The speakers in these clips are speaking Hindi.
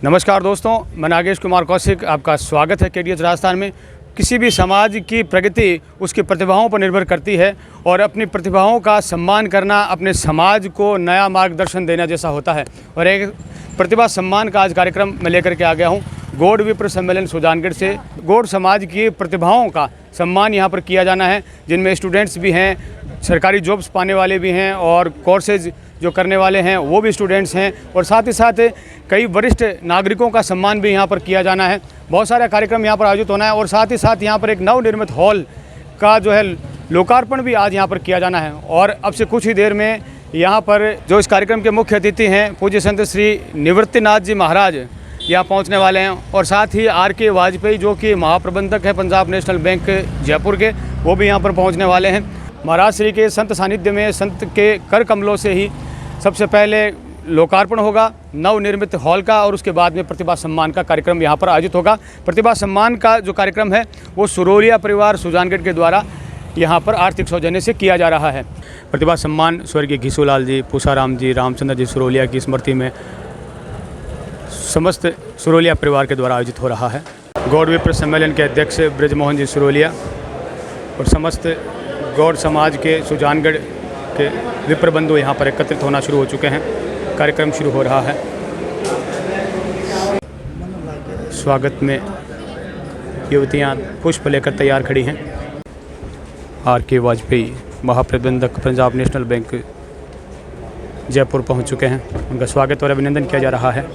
नमस्कार दोस्तों, मैं नागेश कुमार कौशिक, आपका स्वागत है केडीएच राजस्थान में। किसी भी समाज की प्रगति उसकी प्रतिभाओं पर निर्भर करती है और अपनी प्रतिभाओं का सम्मान करना अपने समाज को नया मार्गदर्शन देना जैसा होता है। और एक प्रतिभा सम्मान का आज कार्यक्रम मैं लेकर के आ गया हूँ गौड़ विप्र सम्मेलन सुजानगढ़ से। गौड़ समाज की प्रतिभाओं का सम्मान यहाँ पर किया जाना है, जिनमें स्टूडेंट्स भी हैं, सरकारी जॉब्स पाने वाले भी हैं और कोर्सेज जो करने वाले हैं वो भी स्टूडेंट्स हैं, और साथ ही साथ कई वरिष्ठ नागरिकों का सम्मान भी यहाँ पर किया जाना है। बहुत सारे कार्यक्रम यहाँ पर आयोजित होना है और साथ ही साथ यहाँ पर एक नवनिर्मित हॉल का जो है लोकार्पण भी आज यहाँ पर किया जाना है। और अब से कुछ ही देर में यहाँ पर जो इस कार्यक्रम के मुख्य अतिथि हैं पूज्य संत श्री निवृत्तिनाथ जी महाराज यहाँ पहुँचने वाले हैं, और साथ ही R.K. वाजपेयी जो कि महाप्रबंधक है पंजाब नेशनल बैंक जयपुर के, वो भी यहाँ पर पहुँचने वाले हैं। महाराज श्री के संत सानिध्य में संत के कर कमलों से ही सबसे पहले लोकार्पण होगा नवनिर्मित हॉल का, और उसके बाद में प्रतिभा सम्मान का कार्यक्रम यहाँ पर आयोजित होगा। प्रतिभा सम्मान का जो कार्यक्रम है वो सुरोलिया परिवार सुजानगढ़ के द्वारा यहाँ पर आर्थिक सौजन्य से किया जा रहा है। प्रतिभा सम्मान स्वर्गीय घीसूलाल जी, पूसाराम जी, रामचंद्र जी सुरोलिया की स्मृति में समस्त सुरोलिया परिवार के द्वारा आयोजित हो रहा है। गौड़ विप्र सम्मेलन के अध्यक्ष ब्रजमोहन जी सुरोलिया और समस्त गौड़ समाज के सुजानगढ़ के विप्र बंधु यहाँ पर एकत्रित होना शुरू हो चुके हैं। कार्यक्रम शुरू हो रहा है। स्वागत में युवतियाँ पुष्प लेकर तैयार खड़ी हैं। R.K. वाजपेयी महाप्रबंधक पंजाब नेशनल बैंक जयपुर पहुँच चुके हैं। उनका स्वागत और अभिनंदन किया जा रहा है।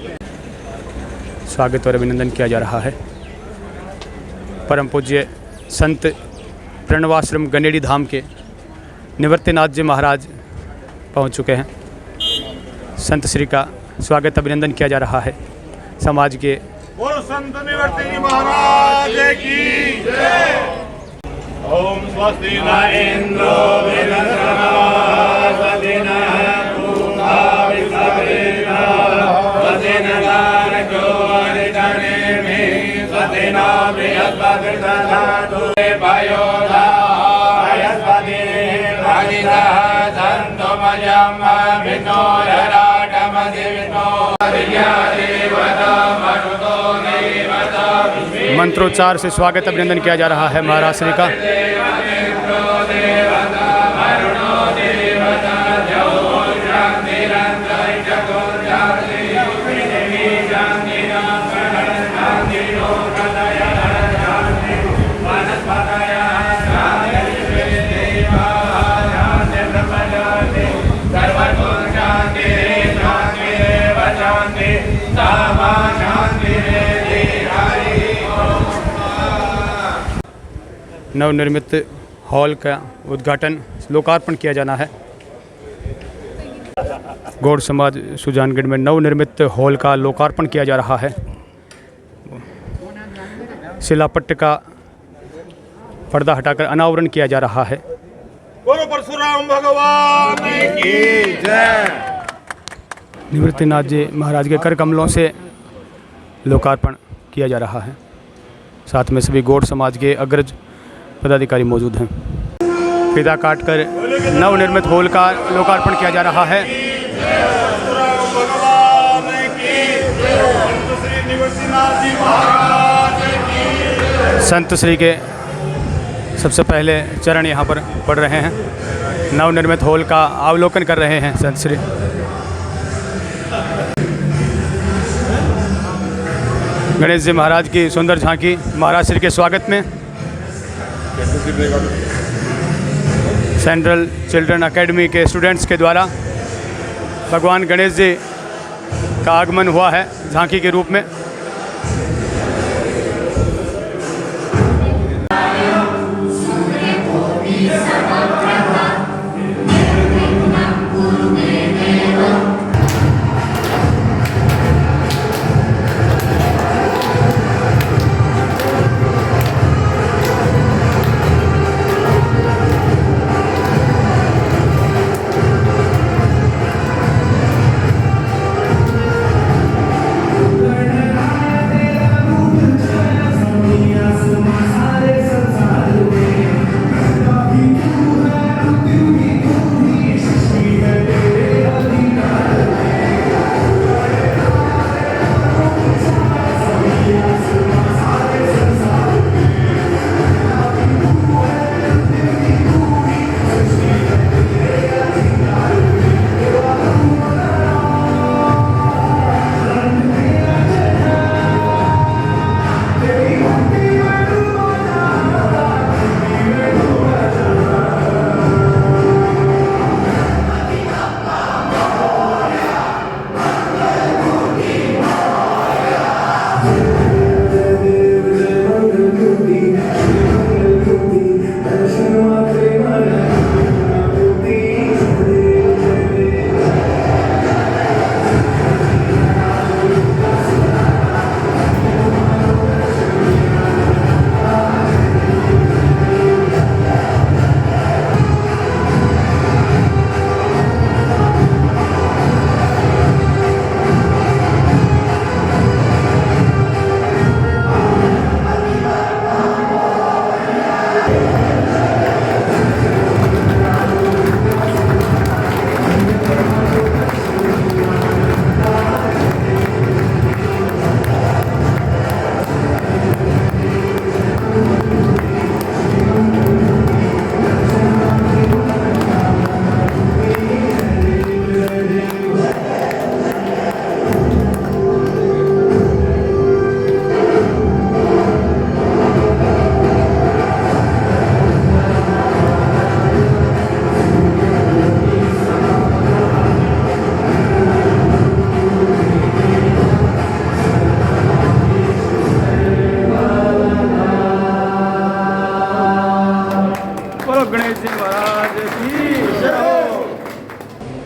स्वागत और अभिनंदन किया जा रहा है। परम पूज्य संत प्रणवाश्रम गनेड़ी धाम के निवृत्तिनाथ जी महाराज पहुंच चुके हैं। संत श्री का स्वागत अभिनंदन किया जा रहा है। समाज के संत निवृत्ति जी महाराज की जय। ओम स्वस्ति न इंद्रो मंत्रोच्चार से स्वागत अभिनंदन किया जा रहा है महाराज श्री का। नवनिर्मित हॉल का उद्घाटन लोकार्पण किया जाना है। गौड़ समाज सुजानगढ़ में नवनिर्मित हॉल का लोकार्पण किया जा रहा है। शिलापट्ट का पर्दा हटाकर अनावरण किया जा रहा है। गुरु परशुराम भगवान की जय। निवृत्तिनाथ जी महाराज के कर कमलों से लोकार्पण किया जा रहा है। साथ में सभी गौड़ समाज के अग्रज पदाधिकारी मौजूद हैं। फिदा काटकर नवनिर्मित हॉल का लोकार्पण किया जा रहा है। संत श्री के सबसे पहले चरण यहाँ पर पढ़ रहे हैं। नवनिर्मित हॉल का अवलोकन कर रहे हैं संत श्री। गणेश जी महाराज की सुंदर झांकी महाराज श्री के स्वागत में सेंट्रल चिल्ड्रन एकेडमी के स्टूडेंट्स के द्वारा भगवान गणेश जी का आगमन हुआ है झांकी के रूप में।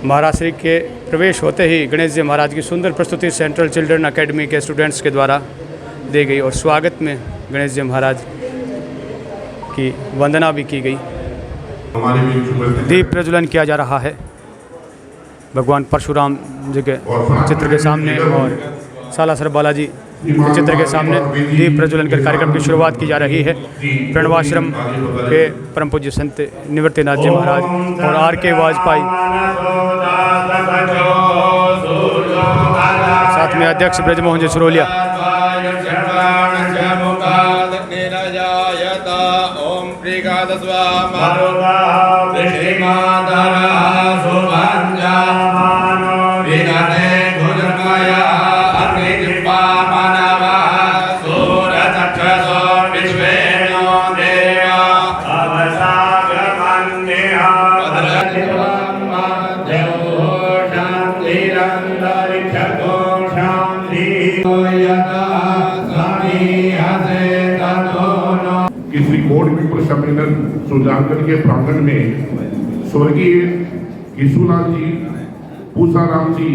महाराज श्री के प्रवेश होते ही गणेश जी महाराज की सुंदर प्रस्तुति सेंट्रल चिल्ड्रन अकेडमी के स्टूडेंट्स के द्वारा दी गई और स्वागत में गणेश जी महाराज की वंदना भी की गई। दीप प्रज्वलन किया जा रहा है भगवान परशुराम जी के चित्र के सामने और सालासर बालाजी के चित्र के सामने दीप प्रज्वलन कर कार्यक्रम की शुरुआत की जा रही है। प्रणवाश्रम के परम पूज्य संत निवृत्तिनाथ जी महाराज और R.K. वाजपेयी, साथ में अध्यक्ष ब्रजमोहन जी सुरोलिया। श्री कोट विप्र सम्मेलन सुजानगढ़ के प्रांगण में स्वर्गीय यीशुलाल जी, पूसाराम जी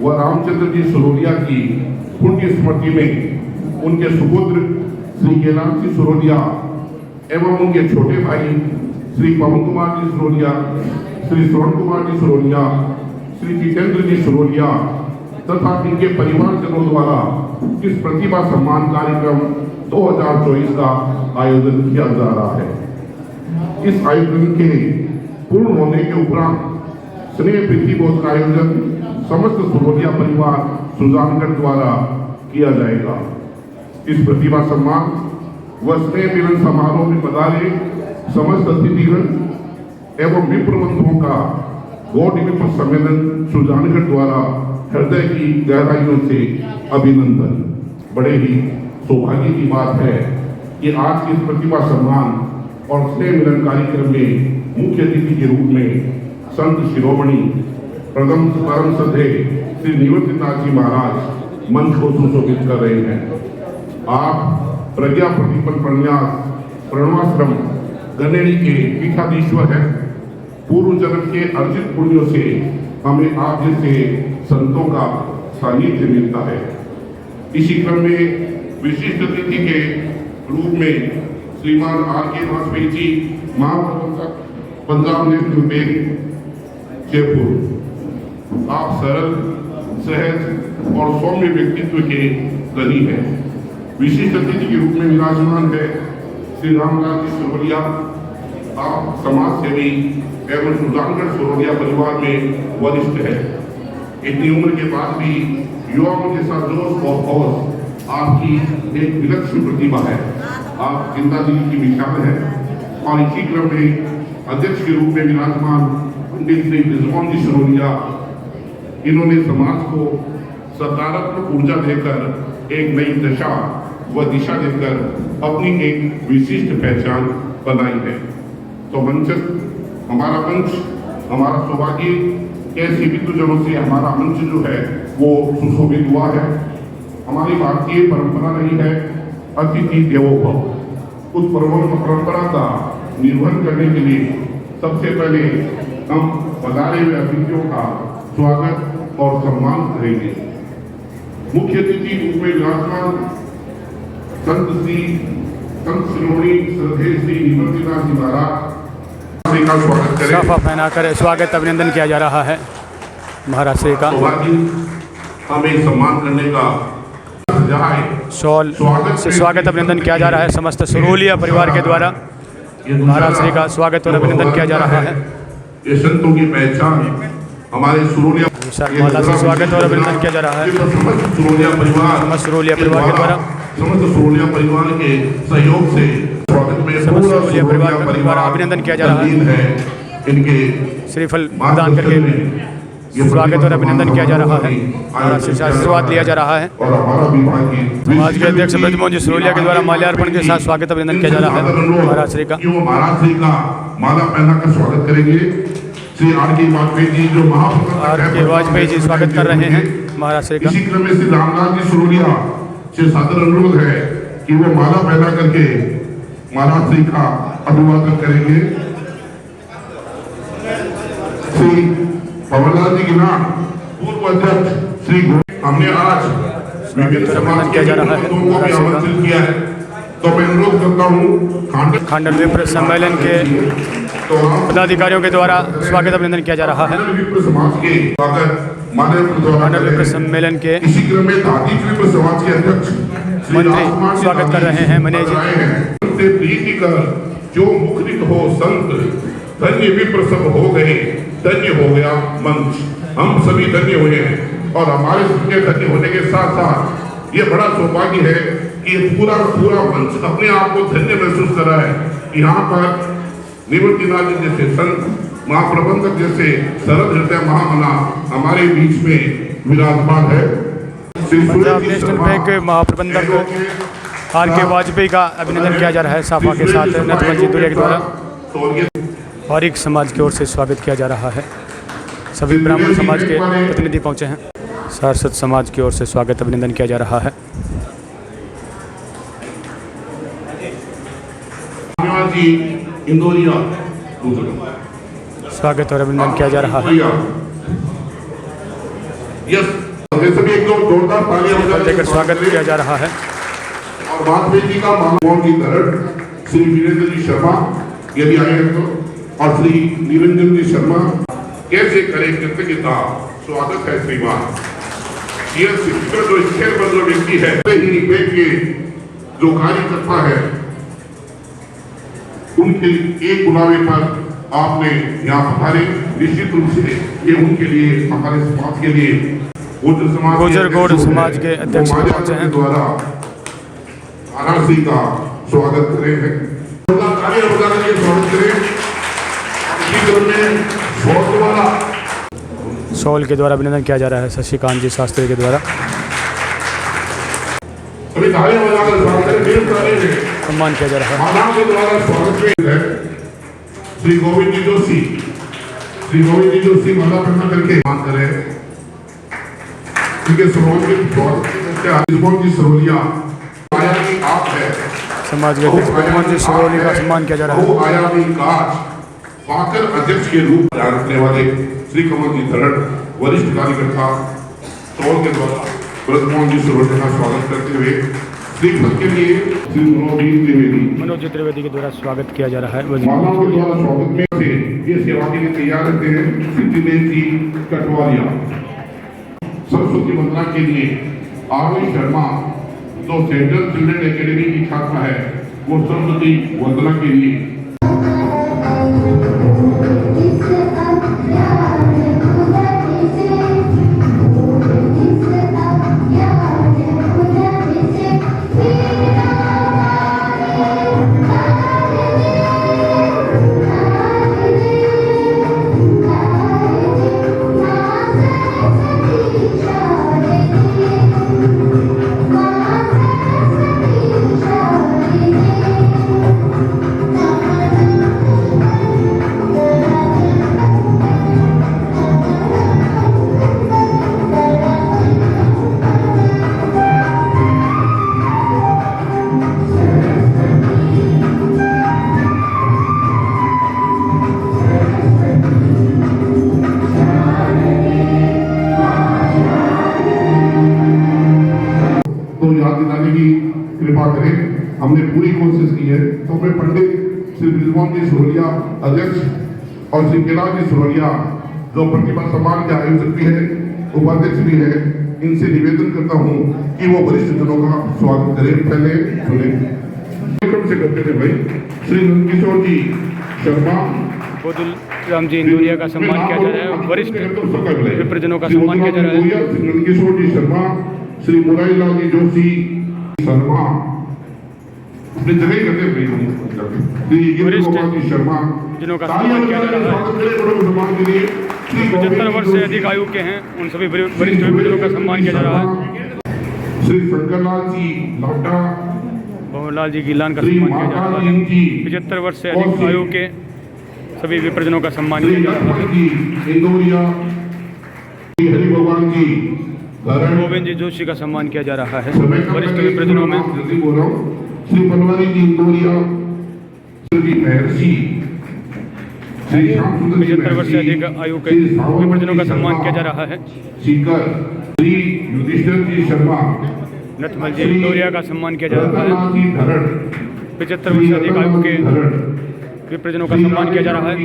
व रामचंद्र जी सुरोलिया की पुण्य स्मृति में उनके सुपुत्र श्री गेलाम जी सुरोलिया एवं उनके छोटे भाई श्री पवन कुमार जी सुरोलिया, श्री स्वर्ण कुमार जी सुरोलिया, श्री जितेंद्र जी सुरोलिया तथा इनके परिवारजनों द्वारा इस प्रतिभा सम्मान कार्यक्रम 2024 का आयोजन किया जा रहा है। इस आयोजन के पूर्ण होने के उपरांत स्नेह प्रीति भोज का आयोजन समस्त सुरोलिया परिवार सुजानगढ़ द्वारा किया जाएगा। इस प्रतिभा सम्मान व स्नेह मिलन समारोह में पधारे समस्त अतिथिगण एवं विप्र बंधुओं का गौड़ विप्र सम्मेलन सुजानगढ़ द्वारा हृदय की गहराइयों से अभिनंदन। बड़े ही सौभाग्य की बात है कि आज के इस प्रतिभा सम्मान और स्नेह मिलन कार्यक्रम में मुख्य अतिथि के रूप में संत शिरोमणि परम श्रद्धेय श्री निवृत्तिनाथ जी महाराज मंच को सुशोभित कर रहे हैं। आप प्रज्ञा प्रतिपन्न प्रन्यास प्रणवाश्रम गणेरी के पीठाधीश्वर हैं। पूर्व जन्म के अर्जित पुण्यों से हमें आप जैसे संतों का सानिध्य मिलता है। इसी क्रम में विशिष्ट अतिथि के रूप में श्रीमान R.K. वाजपेयी जी, महाप्रबंधक पंजाब नेशनल बैंक जयपुर। आप सरल, सहज और सौम्य व्यक्तित्व के धनी हैं। विशिष्ट अतिथि के रूप में विराजमान है श्री रामलाल जी सुरोलिया। आप समाज सेवी एवं सुजानगढ़ सुरोलिया परिवार में वरिष्ठ है। इतनी उम्र के बाद भी युवाओं के साथ जोश और हौस आपकी एक विलक्षण प्रतिभा है। आप जिंदादिली की मिसाल है। और इसी क्रम में अध्यक्ष के रूप में विराजमान पंडित श्री ब्रजमोहन जी सुरोलिया, इन्होंने समाज को सकारात्मक ऊर्जा देकर एक नई दशा व दिशा देकर अपनी एक विशिष्ट पहचान बनाई है। तो मंच, हमारा मंच, हमारा सौभाग्य ऐसे विद्वजनों से हमारा मंच जो है वो सुशोभित हुआ है। हमारी भारतीय परंपरा रही है अतिथि देवो भव। उस परंपरा का निर्वहन करने के लिए सबसे पहले हम पधारे हुए अतिथियों का स्वागत और सम्मान करेंगे। मुख्य अतिथि रूप में विराजमान संत शिरोमणि श्रद्धेय श्री निवृत्तिनाथ जी महाराज का स्वागत करें। साफा पहनाकर स्वागत अभिनंदन किया जा रहा है महाराज श्री का। हमें सम्मान करने का शॉल से स्वागत अभिनंदन किया जा रहा है। समस्त सुरोलिया परिवार के द्वारा महाराज श्री का स्वागत और अभिनंदन किया जा रहा है। ये संतों की पहचान हमारे सुरोलिया माला से स्वागत और अभिनंदन किया जा रहा है। समस्त सुरोलिया परिवार के द्वारा समस्त सुरोलिया परिवार के सहयोग से स्वागत में समस्त सुरोलिया परिवार के द्वारा अभिनंदन किया जा रहा है। इनके श्रीफल प्रदान करके स्वागत और अभिनंदन किया जा रहा है। महाराज से आशीर्वाद लिया जा रहा है। समाज के अध्यक्ष ब्रजमोहन जी सुरोलिया के द्वारा माल्यार्पण के साथ स्वागत अभिनंदन किया जा रहा है महाराज श्री का। महाराज श्री का माला पहनाकर स्वागत करेंगे। श्री R.K. वाजपेयी जी जो R.K. वाजपेयी जी स्वागत कर रहे हैं महाराज श्री का। इसी क्रम में श्री रामलाल जी सुरोलिया से सादर अनुरोध है कि वो माला पहना करके महाराज श्री का अभिवादन करेंगे। श्री कमललाल जी गिलान, पूर्व अध्यक्ष श्री हमने आज विभिन्न समाज के लोगों को भी आमंत्रित किया है। तो मैं अनुरोध करता हूँ खांडल विप्र सम्मेलन के पदाधिकारियों के द्वारा स्वागत अभिनंदन किया जा रहा है। विप्र समाज के खांडल विप्र सम्मेलन के इसी क्रम में दादी विप्र समाज के अध्यक्ष मंत्री स्वागत कर रहे हैं। मनीष जी प्रीति कर जो मुखरित हो संत, धन्य विप्र सब हो गए, धन्य हो गया मंच, हम सभी धन्य हुए हैं। और हमारे सबके धन्य होने के साथ साथ ये बड़ा सौभाग्य है कि ये पूरा मंच अपने आप को धन्य महसूस कर रहा है। यहाँ पर निवृत्तिनाथ जी जैसे संत, महाप्रबंधक जैसे सरल हृदय महामना हमारे बीच में विराजमान है। पंजाब नेशनल बैंक महाप्रबंधक आर के वाजपेयी का अभिनंदन किया जा रहा है। साफा के साथ नथमंजी दुरिया के द्वारा औरिक समाज की ओर से स्वागत किया जा रहा है। सभी ब्राह्मण समाज के प्रतिनिधि पहुंचे हैं। सारस्वत समाज की ओर से स्वागत अभिनंदन किया जा रहा है। इंदौरिया स्वागत और अभिनंदन किया जा रहा है। जोरदार तालियां देकर स्वागत किया जा रहा है। और वाजपेयी जी का महामौन की तरह श्री वीरेंद्र जी शर्मा यदि आए तो, और श्री निरंजन जी शर्मा कैसे करें कृतज्ञता। स्वागत है श्रीमान। यह शिक्षक जो स्थिर बदल व्यक्ति है ही बैंक के जो कार्यकर्ता है उनके एक बुलावे पर आपने यहाँ पधारे। निश्चित रूप से ये उनके लिए हमारे समाज के लिए गुजर गौड़ समाज के अध्यक्ष पहुंचे हैं। द्वारा वाराणसी का स्वागत कर रहे हैं। स्वागत करें। सौल के द्वारा अभिनंदन किया जा रहा है। शशिकांत जी शास्त्री के द्वारा सम्मान किया जा रहा है। श्री गोविंद जी जोशी माला पढ़ना करके मान करे सरोलिया आया कि आप है समाज के अध्यक्ष भगवान जी सरोली का सम्मान किया जा रहा है। आयामी काज पाकर अध्यक्ष के रूप में रखने वाले श्री कमल जी धरड़ वरिष्ठ कार्यकर्ता सौल के द्वारा ब्रजमोहन जी सरोलिया का स्वागत करते हुए श्री पद के लिए श्री मनोज त्रिवेदी के द्वारा स्वागत किया जा रहा है। मालाओं के द्वारा स्वागत में से ये सेवा के लिए तैयार रहते हैं सिद्धिदेव जी कटवालिया। सरस्वती वंदना के लिए आरवी शर्मा जो सेंट्रल चिल्ड्रन एकेडमी की छात्रा है वो सरस्वती वंदना के लिए हमने पूरी कोशिश की है। तो मैं पंडित श्री ब्रजमोहन जी सरोलिया अध्यक्ष और श्री कैलाश जी सरोलिया जो प्रतिभा सम्मान के आयोजक भी है, उपाध्यक्ष भी है, इनसे निवेदन करता हूँ कि वो वरिष्ठ जनों का स्वागत करें। पहले सुने से करते थे भाई श्री नंदकिशोर जी शर्मा बोधुल राम जी इंदौरिया का सम्मान किया जा रहा है। वरिष्ठ विप्रजनों का सम्मान किया जा रहा है। श्री नंदकिशोर जी शर्मा, श्री मुरारीलाल जी जोशी शर्मा अपने जगह करते शर्मा जिनों का सम्मान किया जा रहा है। 75 वर्ष से अधिक आयु के हैं उन सभी वरिष्ठ विप्रजनों का सम्मान किया जा रहा है। श्री शंकरलाल जी लाडा, भंवरलाल जी गिलान का सम्मान किया जा रहा है। 75 वर्ष से अधिक आयु के सभी विप्रजनों का सम्मान किया जा रहा है। इंदौरिया हरि भगवान जी गोविंद जी जोशी का सम्मान किया जा रहा है। वरिष्ठ विप्रजनों में श्री बनवारी जी इंदौरिया, श्री महर्षि श्री श्याम सुंदर जी 75 वर्ष से अधिक आयु के विप्रजनों का सम्मान किया जा रहा है। सीकर श्री युधिष्ठिर जी शर्मा, नथमल जी इंदौरिया का सम्मान किया जा रहा है। रतनलाल जी धरड़, 75 वर्ष से अधिक आयु के विप्रजनों का सम्मान किया जा रहा है।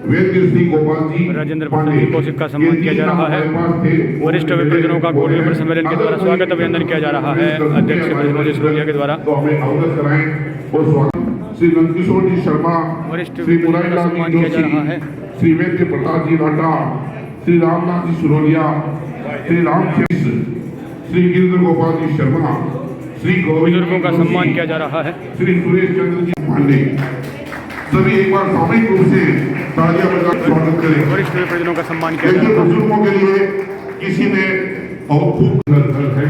वैद्य श्री गोपाल जी राजेंद्र प्रसाद जी कौशिक का सम्मान किया जा रहा है। वरिष्ठ विप्रजनों का गोल्ड मेडल सम्मेलन के द्वारा स्वागत अभिनंदन किया जा रहा है अध्यक्ष ब्रजमोहन सिरोलिया के द्वारा। तो हमें अवगत कराएं और स्वागत श्री नंदकिशोर जी शर्मा, वरिष्ठ श्री विप्रजनों का मुरारीलाल सम्मान जी किया जा जोशी, रहा है। श्री वैद्य प्रताप जी लाटा, श्री रामनाथ जी सुरोलिया, श्री रामचंद्र, श्री गिरिधर गोपाल जी शर्मा, श्री बुजुर्गों का सम्मान किया जा रहा है। श्री सुरेश चंद्र जी पांडे, सभी एक बार सामूहिक रूप से तालियां बजाकर स्वागत करें। वरिष्ठ विप्रजनों का सम्मान किया जा देखिए रहा है। बुजुर्गों के लिए किसी ने बहुत खूब घर है।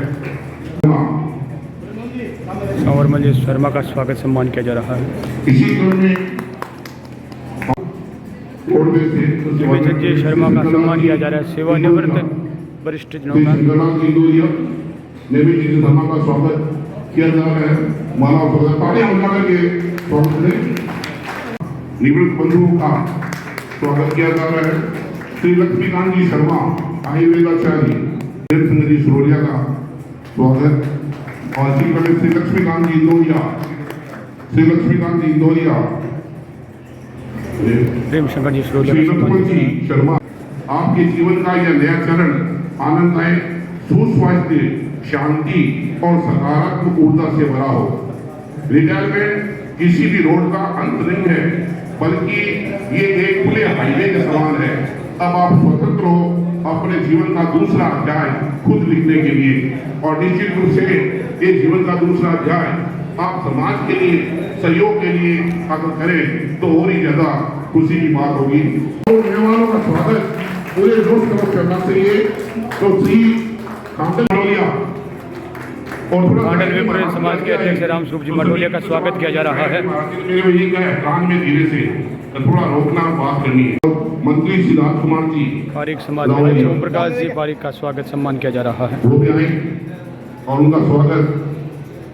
कंवरमल जी शर्मा का स्वागत सम्मान किया जा रहा है। इसी क्रम में रोडवेज से विजय जी शर्मा का सम्मान किया जा रहा है। सेवानिवृत्त वरिष्ठ जनों का नेवी जी शर्मा का स्वागत किया जा रहा है। माला और तालियां बजाकर के स्वागत करें। निवृत्त बंधुओं का स्वागत किया जा रहा है। श्री लक्ष्मीकांत जी शर्मा आयुर्वेदाचार्य सिंह जी सुरोलिया का स्वागत और श्री लक्ष्मीकांत जी इंदौरिया, श्री लक्ष्मीकांत जी इंदौरिया, प्रेम शंकर जी श्री सिरोलिया का लक्ष्मण सम्मान जी शर्मा। आपके जीवन का यह नया चरण आनंददायक, सुस्वास्थ्य, शांति और सकारात्मक ऊर्जा से भरा हो। रिटायरमेंट किसी भी रोड का अंत नहीं है, बल्कि ये एक खुले हाईवे के समान है। अब आप स्वतंत्र हो अपने जीवन का दूसरा अध्याय खुद लिखने के लिए, और निश्चित रूप से ये जीवन का दूसरा अध्याय आप समाज के लिए, सहयोग के लिए अगर करें तो और ही ज्यादा खुशी की बात होगी। मेहमानों का स्वागत पूरे जोश खरोश करना चाहिए। तो श्री कांडलिया और मंडल विप्र समाज के अध्यक्ष रामस्वरूप जी मटोलिया का स्वागत किया जा रहा है। मेरे ये क्या है, कान में धीरे से थोड़ा रोकना, बात करनी है। मंत्री सिद्धार्थ कुमार जी पारिक समाज के अध्यक्ष ओम प्रकाश जी पारिक का स्वागत सम्मान किया जा रहा है। वो भी आए और उनका स्वागत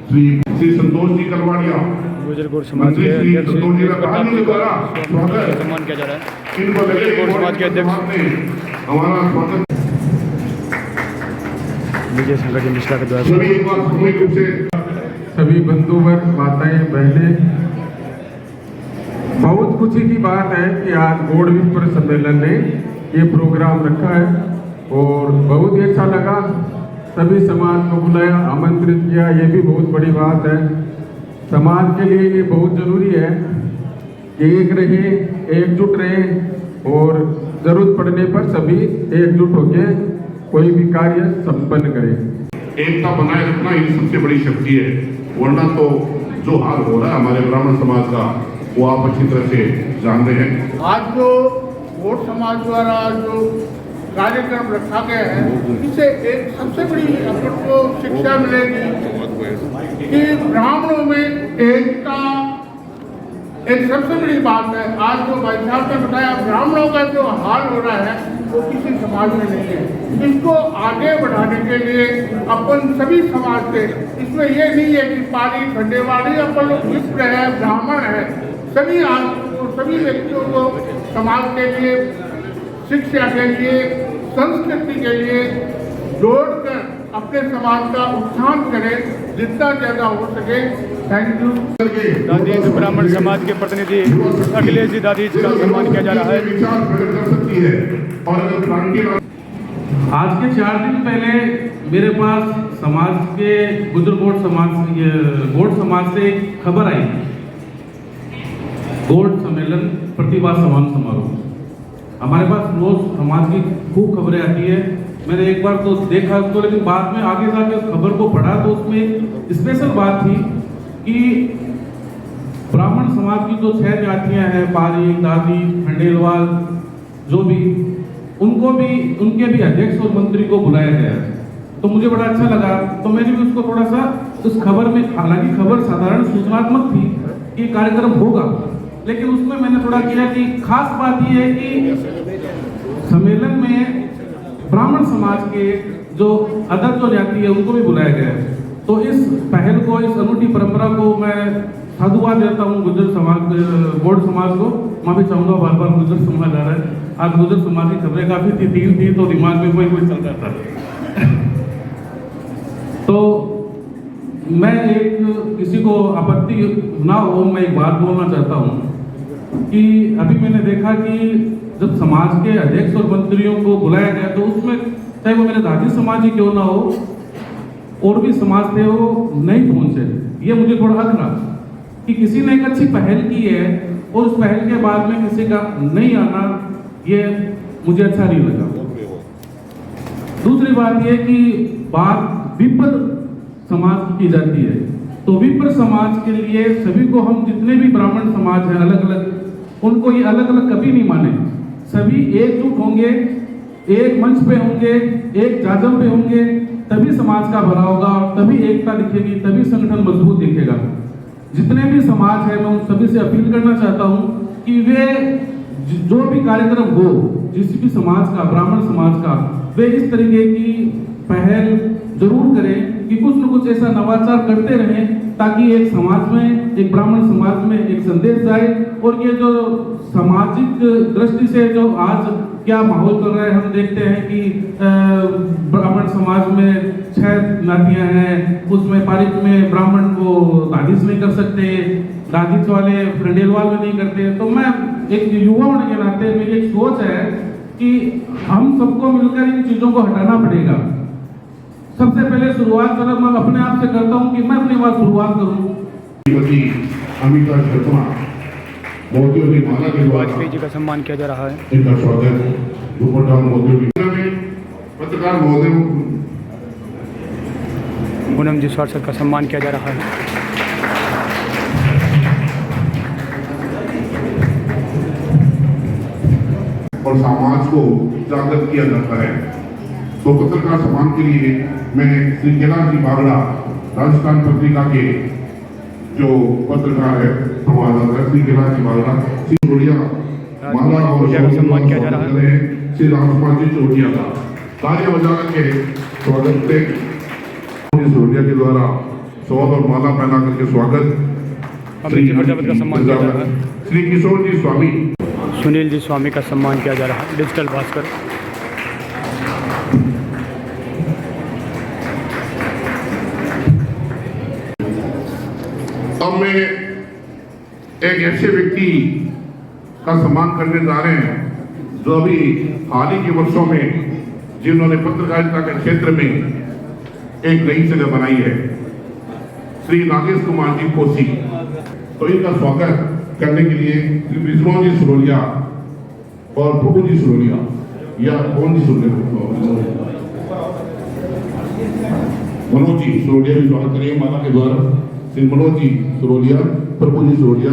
श्री संतोष जी करवाड़िया, गुजर समाज के मंत्री श्री अध्यक्ष संतोष जी का प्रताप के द्वारा स्वागत सम्मान किया जा रहा है। इनको लगे गुजर समाज के अध्यक्ष हमारा स्वागत विजय शंकर जी मिश्रा के द्वारा। सभी एक बार सामूहिक रूप से सभी बंधुवर, माताएं, बहनें, बहुत खुशी की बात है कि आज गौड़ विप्र सम्मेलन ने ये प्रोग्राम रखा है और बहुत ही अच्छा लगा। सभी समाज को बुलाया, आमंत्रित किया, ये भी बहुत बड़ी बात है। समाज के लिए ये बहुत जरूरी है कि एक रहे, एकजुट रहे और जरूरत पड़ने पर सभी एकजुट होकर कोई भी कार्य संपन्न करें। एकता बनाए रखना ही सबसे बड़ी शक्ति है, वरना तो जो हाल हो रहा है हमारे ब्राह्मण समाज का वो आप अच्छी तरह से जान रहे हैं। आज जो गौड़ समाज द्वारा जो कार्यक्रम रखा गया है, इससे एक सबसे बड़ी अपन को शिक्षा मिलेगी कि ब्राह्मणों में एकता एक सबसे बड़ी बात है। आज जो भाई साहब ने बताया, ब्राह्मणों का जो हाल हो रहा है वो किसी समाज में नहीं है। इसको आगे बढ़ाने के लिए अपन सभी समाज से, इसमें ये नहीं है कि पाली खंडेवाड़ी, अपन लोग विप्र है, ब्राह्मण है, सभी सभी व्यक्तियों को समाज के लिए, शिक्षा के लिए, संस्कृति के लिए जोड़कर अपने समाज का उत्थान करें जितना ज्यादा हो सके। Thank you. दादीज ब्राह्मण समाज के प्रतिनिधि अखिलेश जी दादीज का सम्मान किया जा रहा है। विचार प्रकट कर सकती है और अगर क्रांति आज के 4 दिन पहले मेरे पास समाज के गौड़ समाज से एक खबर आई, गौड़ सम्मेलन प्रतिभा सम्मान समारोह। हमारे पास रोज समाज की खूब खबरें आती है। मैंने एक बार तो देखा उसको, लेकिन बाद में आगे जाके उस खबर को पढ़ा तो उसमें स्पेशल बात थी कि ब्राह्मण समाज की जो 6 जातियां हैं, पारी, दादी, खंडेलवाल, जो भी, उनको भी, उनके भी अध्यक्ष और मंत्री को बुलाया गया। तो मुझे बड़ा अच्छा लगा, तो मैंने भी उसको थोड़ा सा उस खबर में, हालांकि खबर साधारण सूचनात्मक थी कि कार्यक्रम होगा, लेकिन उसमें मैंने थोड़ा किया कि खास बात यह है कि सम्मेलन में ब्राह्मण समाज के जो अदर जो जाति है उनको भी बुलाया गया है। तो इस पहल को, इस अनूठी परंपरा को मैं साधुवाद देता हूँ गुर्जर समाज, गौड़ समाज को। मैं भी चाहूँगा, बार बार गुर्जर समाज आ रहा है, आज गुर्जर समाज की खबरें काफ़ी थी, 3 थी, तो दिमाग में कोई चल रहा था। तो मैं एक, किसी को आपत्ति ना हो, मैं एक बात बोलना चाहता हूँ कि अभी मैंने देखा कि जब समाज के अध्यक्ष और मंत्रियों को बुलाया गया तो उसमें चाहे वो मेरे दादी समाज ही क्यों ना हो, और भी समाज थे, वो नहीं पहुंचे। ये मुझे थोड़ा हक रहा कि किसी ने एक अच्छी पहल की है और उस पहल के बाद में किसी का नहीं आना, ये मुझे अच्छा नहीं लगा। दूसरी बात ये कि बात विप्र समाज की जाती है, तो विप्र समाज के लिए सभी को, हम जितने भी ब्राह्मण समाज हैं अलग अलग, उनको ये अलग अलग कभी नहीं माने। सभी एकजुट होंगे, एक मंच पे होंगे, एक जाजम पे होंगे, तभी समाज का भला होगा, तभी एकता दिखेगी, तभी संगठन मजबूत दिखेगा। जितने भी समाज है, मैं उन सभी से अपील करना चाहता हूँ कि वे जो भी कार्यक्रम हो, जिस भी समाज का, ब्राह्मण समाज का, वे इस तरीके की पहल जरूर करें कि कुछ न कुछ ऐसा नवाचार करते रहें, ताकि एक समाज में, एक ब्राह्मण समाज में एक संदेश जाए। और ये जो सामाजिक दृष्टि से जो आज क्या माहौल चल रहा है, हम देखते हैं कि ब्राह्मण समाज में 6 नातियां हैं, उसमें पारित में ब्राह्मण को दादिश नहीं कर सकते, दादिश वाले खंडेलवाल में नहीं करते। तो मैं एक युवा होने के नाते मेरी एक सोच है कि हम सबको मिलकर इन चीज़ों को हटाना पड़ेगा। सबसे पहले शुरुआत अगर मैं अपने आप से करता हूँ कि मैं अपनी बात शुरुआत करूँ। अमिता शर्मा मोदी की माला के द्वारा वाजपेयी जी का सम्मान किया जा रहा है। इनका स्वागत दुपट्टा मोदी में पत्रकार महोदय पूनम जी सर का सम्मान किया जा रहा है। और समाज को जागृत किया जाता है। तो पत्रकार सम्मान के लिए मैं श्री कैलाश बागड़ा, राजस्थान पत्रिका के जो पत्रकार है, संवाददाता श्री कैलाश बागड़ा, श्री चोटिया माला और सम्मान किया जा रहा है। श्री रामकुमार जी चोटिया का तालियां बजा के स्वागत से चोटिया के द्वारा सौद और माला पहना करके स्वागत। श्री प्रजापति का सम्मान किया जा रहा है। श्री किशोर जी स्वामी, सुनील जी स्वामी का सम्मान किया जा रहा है। डिजिटल भास्कर, अब मैं एक ऐसे व्यक्ति का सम्मान करने जा रहे हैं जो अभी हाल ही के वर्षों में जिन्होंने पत्रकारिता के क्षेत्र में एक नई जगह बनाई है, श्री नागेश कुमार जी कोसी। तो इनका स्वागत करने के लिए श्री ब्रिजमोहन जी सुरोलिया और प्रभु जी सुरोलिया, या कौन जी सुरोलिया, मनोज जी सुरोलिया भी स्वागत करेंगे माला के द्वारा। श्री मनोज जी सुरोलिया, प्रभु जी सुरोलिया,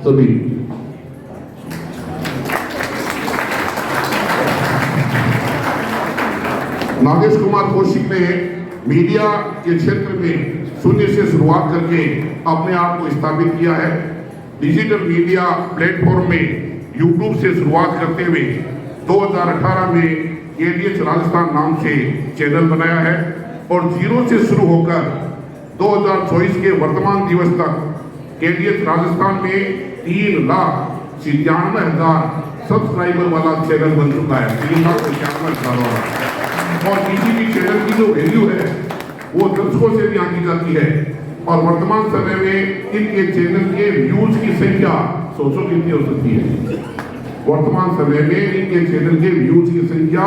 सभी। नागेश कुमार कौशिक ने मीडिया के क्षेत्र में शून्य से शुरुआत करके अपने आप को स्थापित किया है। डिजिटल मीडिया प्लेटफॉर्म में यूट्यूब से शुरुआत करते हुए 2018 में KDH राजस्थान नाम से चैनल बनाया है और 0 से शुरू होकर 2024 के वर्तमान दिवस तक KDH राजस्थान में 3,97,000 सब्सक्राइबर वाला चैनल बन चुका है। 3,97,000 वाला। और किसी भी चैनल की जो वैल्यू है वो दर्शकों से भी आंकी जाती है और वर्तमान समय में इनके चैनल के व्यूज की संख्या सोचो कितनी हो सकती है। वर्तमान समय में इनके चैनल के व्यूज की संख्या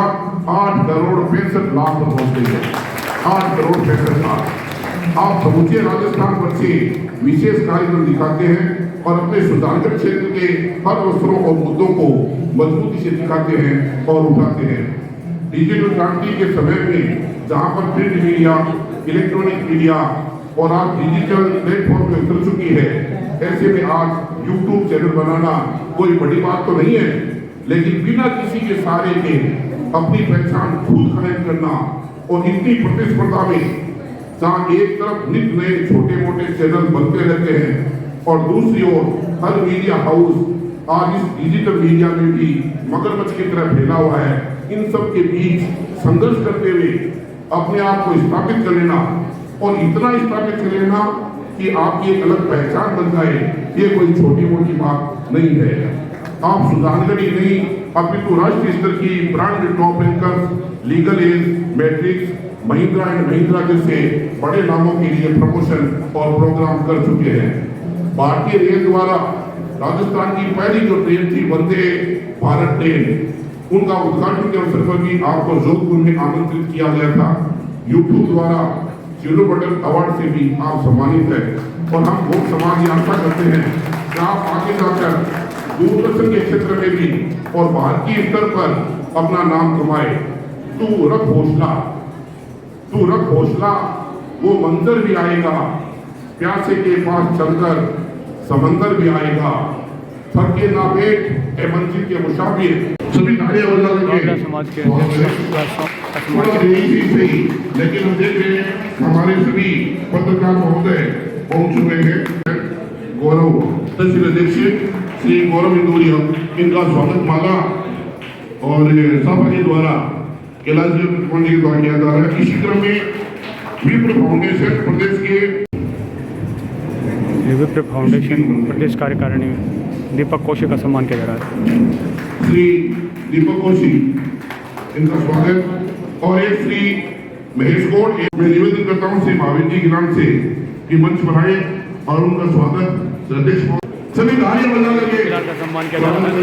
8 करोड़ 65 लाख पर पहुंच गई है। 8 करोड़ 65 लाख। आप समूचे राजस्थान भर से विशेष कार्यक्रम दिखाते हैं और अपने सुधारगढ़ क्षेत्र के हर अवसरों और मुद्दों को मजबूती से दिखाते हैं और उठाते हैं। डिजिटल क्रांति के समय में जहां पर प्रिंट मीडिया, इलेक्ट्रॉनिक मीडिया और आज डिजिटल प्लेटफॉर्म पे उतर चुकी है, ऐसे में आज यूट्यूब चैनल बनाना कोई बड़ी बात तो नहीं है, लेकिन बिना किसी के सहारे के अपनी पहचान खुद कायम करना और इतनी प्रतिस्पर्धा में जहाँ एक तरफ नित नए छोटे मोटे चैनल बनते रहते हैं और दूसरी ओर हर मीडिया हाउस आज इस डिजिटल मीडिया में भी मगरमच्छ की तरह फैला हुआ है, इन सब के बीच संघर्ष करते हुए अपने आप को स्थापित कर लेना और इतना स्थापित कर लेना कि आपकी एक अलग पहचान बन जाए, ये कोई छोटी मोटी बात नहीं है। आप सुजानगढ़ ही नहीं अपितु राष्ट्रीय स्तर की brand Top Rankers, Legal Edge, Matrix, Mahindra and Mahindra जैसे बड़े नामों के लिए प्रमोशन और प्रोग्राम कर चुके हैं। भारतीय रेल द्वारा राजस्थान की पहली जो ट्रेन थी वंदे भारत ट्रेन, उनका उद्घाटन के अवसर पर भी आपको जोधपुर में आमंत्रित किया गया था। यूट्यूब द्वारा सिल्वर बटन अवार्ड से भी आप सम्मानित है और हम बहुत समाज आशा करते हैं कि आप आगे जाकर दूरदर्शन के क्षेत्र में भी और भारतीय स्तर पर अपना नाम कमाए। तू रख हौसला, वो मंजर भी आएगा, प्यासे के पास चलकर समंदर भी आएगा, थके ना बैठ ए मंजिल के मुसाफिर। सभी तालियां बजा देंगे समाज के थोड़ा देरी से ही, लेकिन हम देख रहे हैं हमारे सभी पत्रकार महोदय पहुंच चुके हैं। गौरव तहसील अध्यक्ष श्री गौरव इंदौरिया, इनका स्वागत माला और सभा के द्वारा कैलाश पांडे के द्वारा किया जा रहा है। इसी क्रम में विप्र फाउंडेशन प्रदेश कार्यकारिणी दीपक कौशिक का सम्मान किया जा रहा है। श्री दीपक कौशिक, इनका स्वागत। और एक श्री महेश गौड़, मैं निवेदन करता हूँ श्री महावीर जी गिलान से कि मंच बनाए और उनका स्वागत अध्यक्ष सभी तालियां बजा लेंगे का सम्मान किया जा रहा है।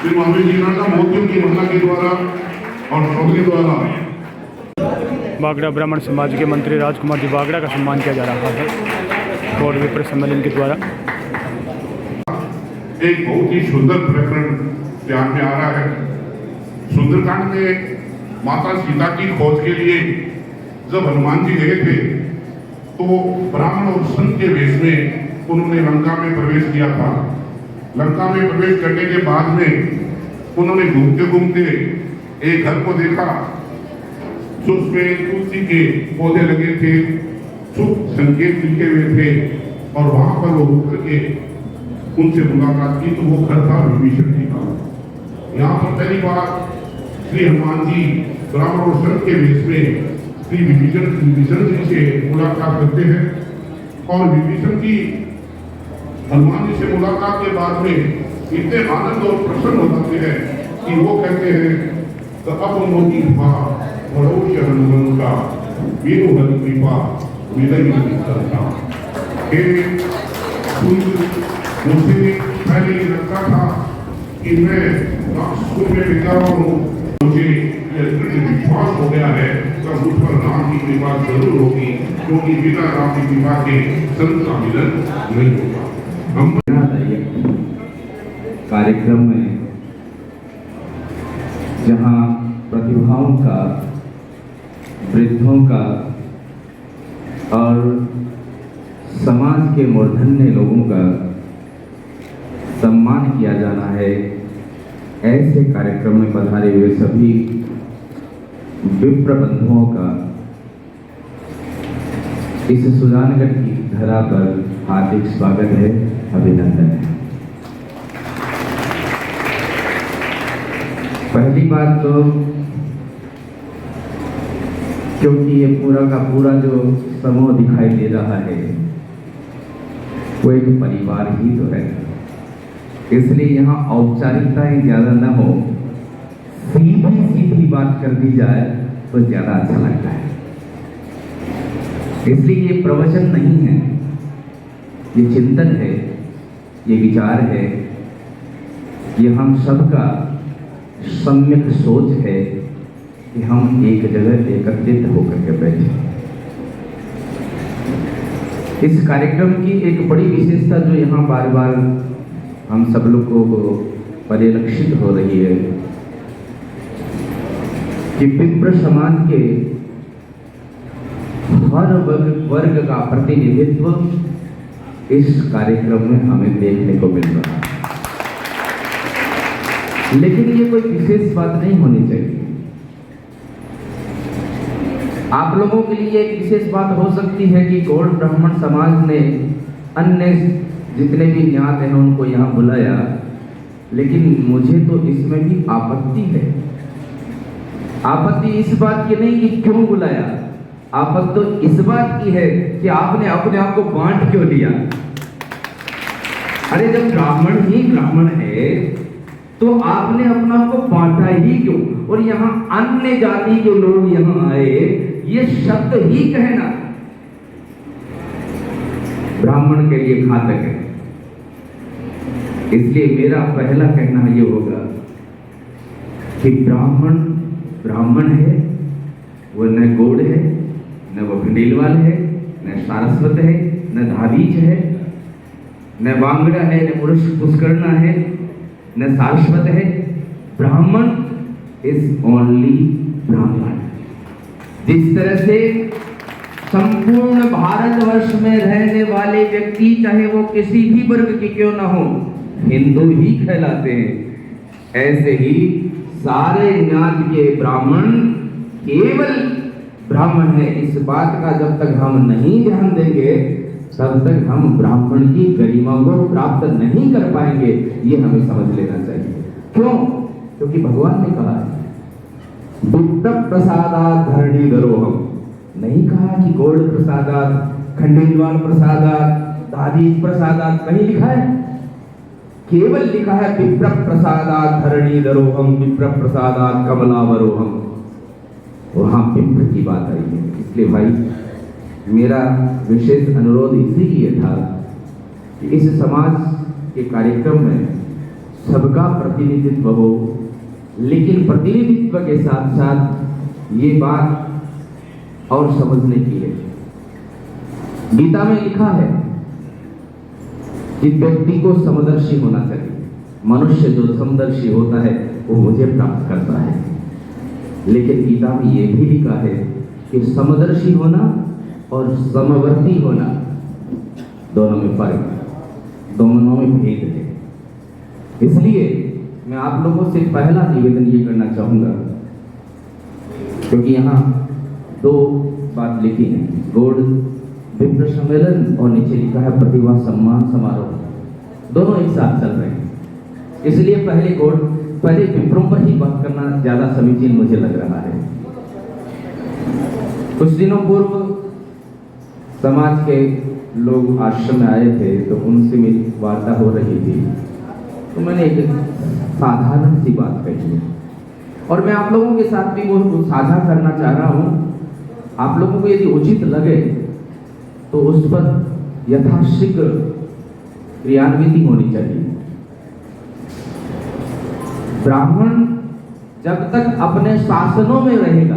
श्री महावीर जी गिलान का मोतियों की महिला के द्वारा और सौदे द्वारा बागड़ा ब्राह्मण समाज के मंत्री राजकुमार जी बागड़ा का सम्मान किया जा रहा है और विप्र सम्मेलन के द्वारा एक बहुत ही सुंदर प्रकरण ध्यान में आ रहा है। सुंदरकांड में माता सीता की खोज के लिए जब हनुमान जी गए थे तो ब्राह्मण और संत के वेश में उन्होंने लंका में प्रवेश किया था। लंका में प्रवेश करने के बाद में उन्होंने घूमते घूमते एक घर को देखा, उसमें तुलसी के पौधे लगे थे, शुभ संकेत लिखे हुए थे और वहां पर वो रुक करके उनसे मुलाकात की तो वो घर था विभीषण जी का। यहाँ पर पहली बार श्री हनुमान जी ब्राह्मण और संत के वेश में श्री विभीषण जी से मुलाकात करते हैं और विभीषण जी हनुमान जी से मुलाकात के बाद में इतने आनंद और प्रसन्न हो जाते हैं कि वो कहते हैं अब मोदी पड़ोस हनुमंता वीरो हरि कृपा विलय करता। मुझे पहले ये लगता था कि मैं स्कूल में विद्यार्थी हूँ, मुझे विश्वास हो गया है तो मुझ पर राम की कृपा जरूर होगी, क्योंकि बिना राम की कृपा के संत का मिलन नहीं होगा। हम कार्यक्रम में जहाँ प्रतिभाओं का, वृद्धों का और समाज के मूर्धन्य लोगों का सम्मान किया जाना है, ऐसे कार्यक्रम में पधारे हुए सभी विप्र बंधुओं का इस सुजानगढ़ की धरा पर हार्दिक स्वागत है, अभिनंदन है। पहली बात तो क्योंकि ये पूरा का पूरा जो समूह दिखाई दे रहा है वो एक परिवार ही तो है, इसलिए यहाँ औपचारिकताएं ज़्यादा न हो, सीधी बात कर दी जाए तो ज़्यादा अच्छा लगता है। इसलिए ये प्रवचन नहीं है, ये चिंतन है, ये विचार है, ये हम सबका सम्यक सोच है कि हम एक जगह एकत्रित होकर के बैठे। इस कार्यक्रम की एक बड़ी विशेषता जो यहाँ बार बार हम सब लोगों को परिलक्षित हो रही है कि विप्र समाज के हर वर्ग का प्रतिनिधित्व इस कार्यक्रम में हमें देखने को मिल रहा है। लेकिन ये कोई विशेष बात नहीं होनी चाहिए। आप लोगों के लिए एक विशेष बात हो सकती है कि गौड़ ब्राह्मण समाज ने अन्य जितने भी ज्ञात हैं उनको यहाँ बुलाया, लेकिन मुझे तो इसमें भी आपत्ति है। आपत्ति इस बात की नहीं कि क्यों बुलाया, आफत तो इस बात की है कि आपने अपने आप को बांट क्यों लिया। अरे जब ब्राह्मण ही ब्राह्मण है तो आपने अपना को बांटा ही क्यों। और यहाँ अन्य जाति के लोग यहाँ आए, ये शब्द ही कहना ब्राह्मण के लिए घातक है। इसलिए मेरा पहला कहना ये होगा कि ब्राह्मण ब्राह्मण है, वो न गौड़ है, न वो खंडेलवाल है, न सारस्वत है, न धाबीज है, न वांगड़ा है, न पुष्करणा है, न सारस्वत है। ब्राह्मण इज ओनली ब्राह्मण। जिस तरह से संपूर्ण भारतवर्ष में रहने वाले व्यक्ति, चाहे वो किसी भी वर्ग के क्यों ना हो, हिंदू ही कहलाते हैं, ऐसे ही सारे ज्ञात के ब्राह्मण केवल ब्राह्मण है। इस बात का जब तक हम नहीं ध्यान देंगे तब तक हम ब्राह्मण की गरिमा को प्राप्त नहीं कर पाएंगे। ये हमें समझ लेना चाहिए। क्यों? क्योंकि भगवान ने कहा है विप्र प्रसादात् धरणी धरोहम। नहीं कहा कि गौड़ प्रसादात्, खंडेलवाल प्रसादात्, दादीज प्रसादात्, नहीं लिखा है। केवल लिखा है विप्र प्रसादात् धरणी धरोहम, विप्र प्रसादात् कमलावरोहम। वहां विप्र की बात आई है। इसलिए भाई मेरा विशेष अनुरोध इसीलिए था कि इस समाज के कार्यक्रम में सबका प्रतिनिधित्व हो, लेकिन प्रतिनिधित्व के साथ साथ ये बात और समझने की है। गीता में लिखा है कि व्यक्ति को समदर्शी होना चाहिए। मनुष्य जो समदर्शी होता है वो मुझे प्राप्त करता है। लेकिन गीता में ये भी लिखा है कि समदर्शी होना और समवर्ती होना दोनों में फर्क है, दोनों में भेद है। इसलिए मैं आप लोगों से पहला निवेदन ये करना चाहूंगा, क्योंकि यहाँ दो बात लिखी है, गौड़ विप्र सम्मेलन और नीचे लिखा है प्रतिभा सम्मान समारोह, दोनों एक साथ चल रहे हैं। इसलिए पहले विप्रों पर ही बात करना ज्यादा समीचीन मुझे लग रहा है। कुछ दिनों पूर्व समाज के लोग आश्रम में आए थे, तो उनसे मेरी वार्ता हो रही थी, तो मैंने एक साधारण सी बात कही है और मैं आप लोगों के साथ भी वो साझा करना चाह रहा हूँ। आप लोगों को यदि उचित लगे तो उस पर यथाशीघ्र क्रियान्विति होनी चाहिए। ब्राह्मण जब तक अपने शासनों में रहेगा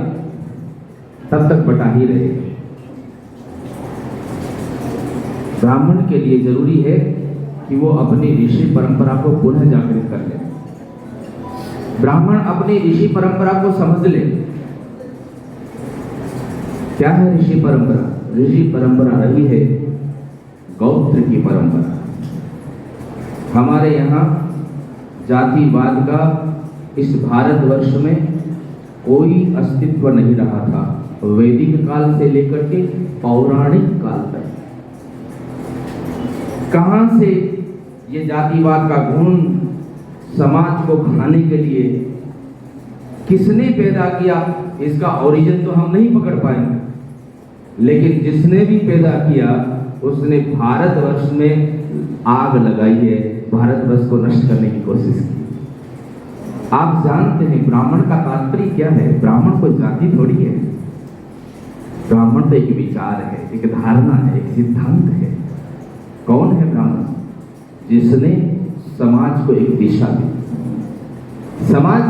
तब तक बटा ही रहेगा। ब्राह्मण के लिए जरूरी है कि वो अपनी ऋषि परंपरा को पुनः जागृत कर ले। ब्राह्मण अपनी ऋषि परंपरा को समझ ले। क्या है ऋषि परंपरा? ऋषि परंपरा रही है गौत्र की परंपरा। हमारे यहाँ जातिवाद का इस भारतवर्ष में कोई अस्तित्व नहीं रहा था, वैदिक काल से लेकर के पौराणिक काल तक। कहां से ये जातिवाद का गुण समाज को खाने के लिए किसने पैदा किया, इसका ओरिजिन तो हम नहीं पकड़ पाएंगे, लेकिन जिसने भी पैदा किया उसने भारतवर्ष में आग लगाई है, भारतवर्ष को नष्ट करने की कोशिश की। आप जानते हैं ब्राह्मण का तात्पर्य क्या है? ब्राह्मण कोई जाति थोड़ी है। ब्राह्मण तो एक विचार है, एक धारणा है, एक सिद्धांत है। कौन है ब्राह्मण? जिसने समाज को एक दिशा दी, समाज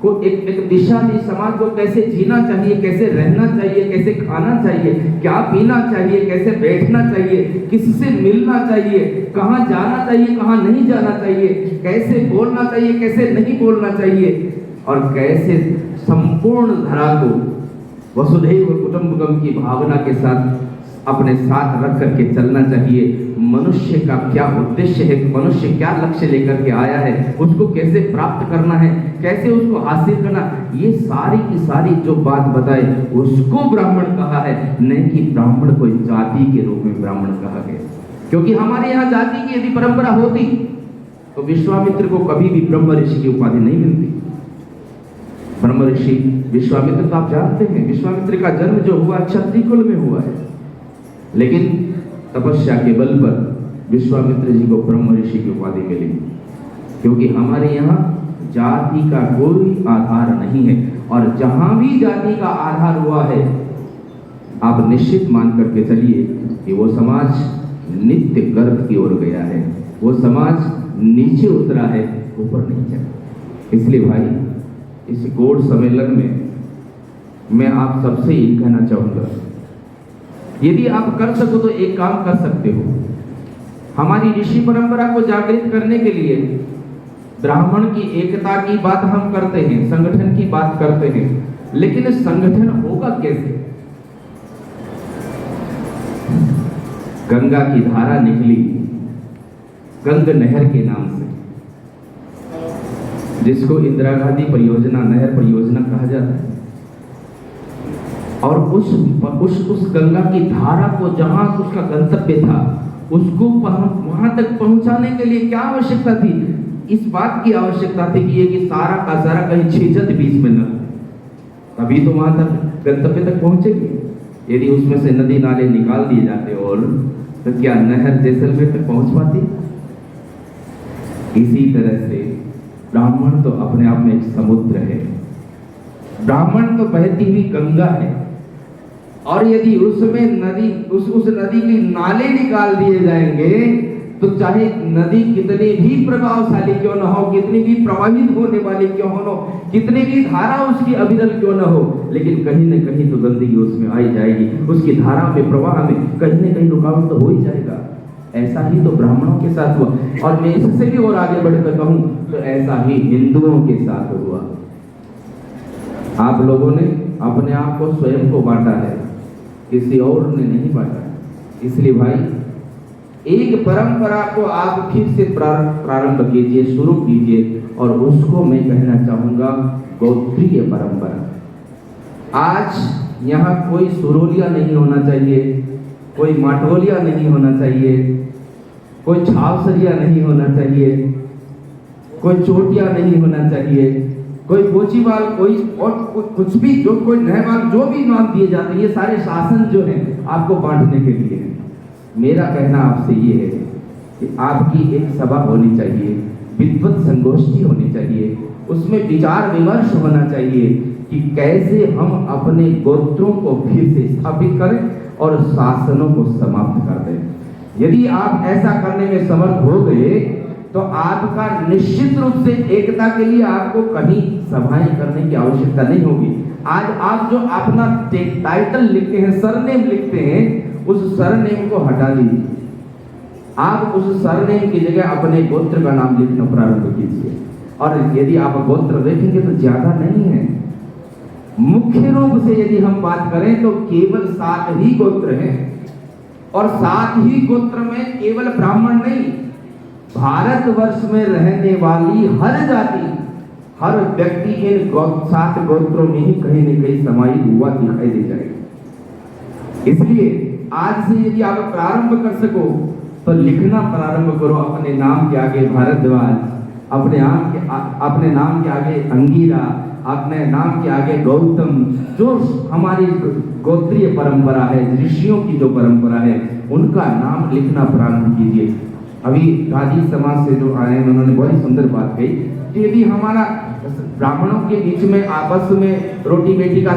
को एक दिशा दी, समाज को कैसे जीना चाहिए, कैसे रहना चाहिए, कैसे खाना चाहिए, क्या पीना चाहिए, कैसे बैठना चाहिए, किससे मिलना चाहिए, कहाँ जाना चाहिए, कहाँ नहीं जाना चाहिए, कैसे बोलना चाहिए, कैसे नहीं बोलना चाहिए, और कैसे संपूर्ण धरा को वसुधैव कुटुंबकम की भावना के साथ अपने साथ रख करके चलना चाहिए। मनुष्य का क्या उद्देश्य है, मनुष्य क्या लक्ष्य लेकर के आया है, उसको कैसे प्राप्त करना है, कैसे उसको हासिल करना, ये सारी की सारी जो बात बताए उसको ब्राह्मण कहा है, नहीं कि ब्राह्मण कोई जाति के रूप में ब्राह्मण कहा गया। क्योंकि हमारे यहाँ जाति की यदि परंपरा होती तो विश्वामित्र को कभी भी ब्रह्म ऋषि की उपाधि नहीं मिलती। ब्रह्म ऋषि विश्वामित्र तो आप जानते हैं, विश्वामित्र का जन्म जो हुआ क्षत्रिय कुल में हुआ है, लेकिन तपस्या के बल पर विश्वामित्र जी को ब्रह्म ऋषि की उपाधि मिली, क्योंकि हमारे यहाँ जाति का कोई आधार नहीं है। और जहां भी जाति का आधार हुआ है, आप निश्चित मान करके चलिए कि वो समाज नित्य गर्भ की ओर गया है, वो समाज नीचे उतरा है, ऊपर नहीं चला। इसलिए भाई, इस गोड़ सम्मेलन में मैं आप सबसे ये कहना चाहूंगा, यदि आप कर सको तो एक काम कर सकते हो। हमारी ऋषि परंपरा को जागृत करने के लिए ब्राह्मण की एकता की बात हम करते हैं, संगठन की बात करते हैं, लेकिन संगठन होगा कैसे? गंगा की धारा निकली गंग नहर के नाम से, जिसको इंदिरा गांधी परियोजना, नहर परियोजना कहा जाता है। और उस गंगा की धारा को जहां उसका गंतव्य था, उसको वहां तक पहुंचाने के लिए क्या आवश्यकता थी? इस बात की आवश्यकता थी कि ये कि सारा का सारा कहीं छेजत बीच में न, तभी तो वहां तक गंतव्य तक पहुंचेगी। यदि उसमें से नदी नाले निकाल दिए जाते और तो क्या नहर जैसलमेर तक पहुंच पाती? इसी तरह से ब्राह्मण तो अपने आप में एक समुद्र है, ब्राह्मण तो बहती हुई गंगा है, और यदि उसमें नदी उस नदी के नाले निकाल दिए जाएंगे तो चाहे नदी कितनी भी प्रभावशाली क्यों न हो, कितनी भी प्रवाहित होने वाली क्यों न हो, कितनी भी धारा उसकी अविरल क्यों न हो, लेकिन कहीं न कहीं तो गंदगी उसमें आई जाएगी, उसकी धारा में, प्रवाह में कहीं न कहीं रुकावट तो हो ही जाएगा। ऐसा ही तो ब्राह्मणों के साथ हुआ, और मैं इससे भी और आगे बढ़कर कहूं तो ऐसा ही हिंदुओं के साथ हुआ। आप लोगों ने अपने आप को स्वयं को बांटा है, किसी और ने नहीं बांटा। इसलिए भाई, एक परंपरा को आप फिर से प्रारंभ कीजिए, शुरू कीजिए, और उसको मैं कहना चाहूंगा गोत्रीय परंपरा। आज यहाँ कोई सुरोलिया नहीं होना चाहिए, कोई माटोलिया नहीं होना चाहिए, कोई छावसरिया नहीं होना चाहिए, कोई चोटिया नहीं होना चाहिए, कोई बोचीवाल, कोई और कुछ भी, जो कोई नहवाल, जो भी नाम दिए जाते हैं, ये सारे शासन जो है आपको बांटने के लिए है। मेरा कहना आपसे ये है कि आपकी एक सभा होनी चाहिए, विद्वत संगोष्ठी होनी चाहिए, उसमें विचार विमर्श होना चाहिए कि कैसे हम अपने गोत्रों को फिर से स्थापित करें और शासनों को समाप्त कर दें। यदि आप ऐसा करने में समर्थ हो गए तो आपका निश्चित रूप से एकता के लिए आपको कहीं सभाएं करने की आवश्यकता नहीं होगी। आज आप जो अपना टाइटल लिखते हैं, सरनेम लिखते हैं, उस सरनेम को हटा दीजिए। आप उस सरनेम की जगह अपने गोत्र का नाम लिखना प्रारंभ कीजिए। और यदि आप गोत्र देखेंगे तो ज्यादा नहीं है, मुख्य रूप से यदि हम बात करें तो केवल 7 ही गोत्र हैं, और 7 ही गोत्र में केवल ब्राह्मण नहीं, भारतवर्ष में रहने वाली हर जाति, हर व्यक्ति इन 7 गोत्रों में ही कहीं न कहीं समाहित हुआ दिखाई दे जाएगा। इसलिए आज से यदि आप प्रारंभ कर सको तो लिखना प्रारंभ करो अपने नाम के आगे भारद्वाज, अपने नाम के आगे अंगीरा, अपने नाम के आगे गौतम। जो हमारी गोत्रीय परंपरा है, ऋषियों की जो परंपरा है, उनका नाम लिखना प्रारंभ कीजिए। अभी गादी समाज से जो आए हैं, उन्होंने बड़ी सुंदर बात कही कि यदि हमारा ब्राह्मणों के बीच में आपस में रोटी बेटी का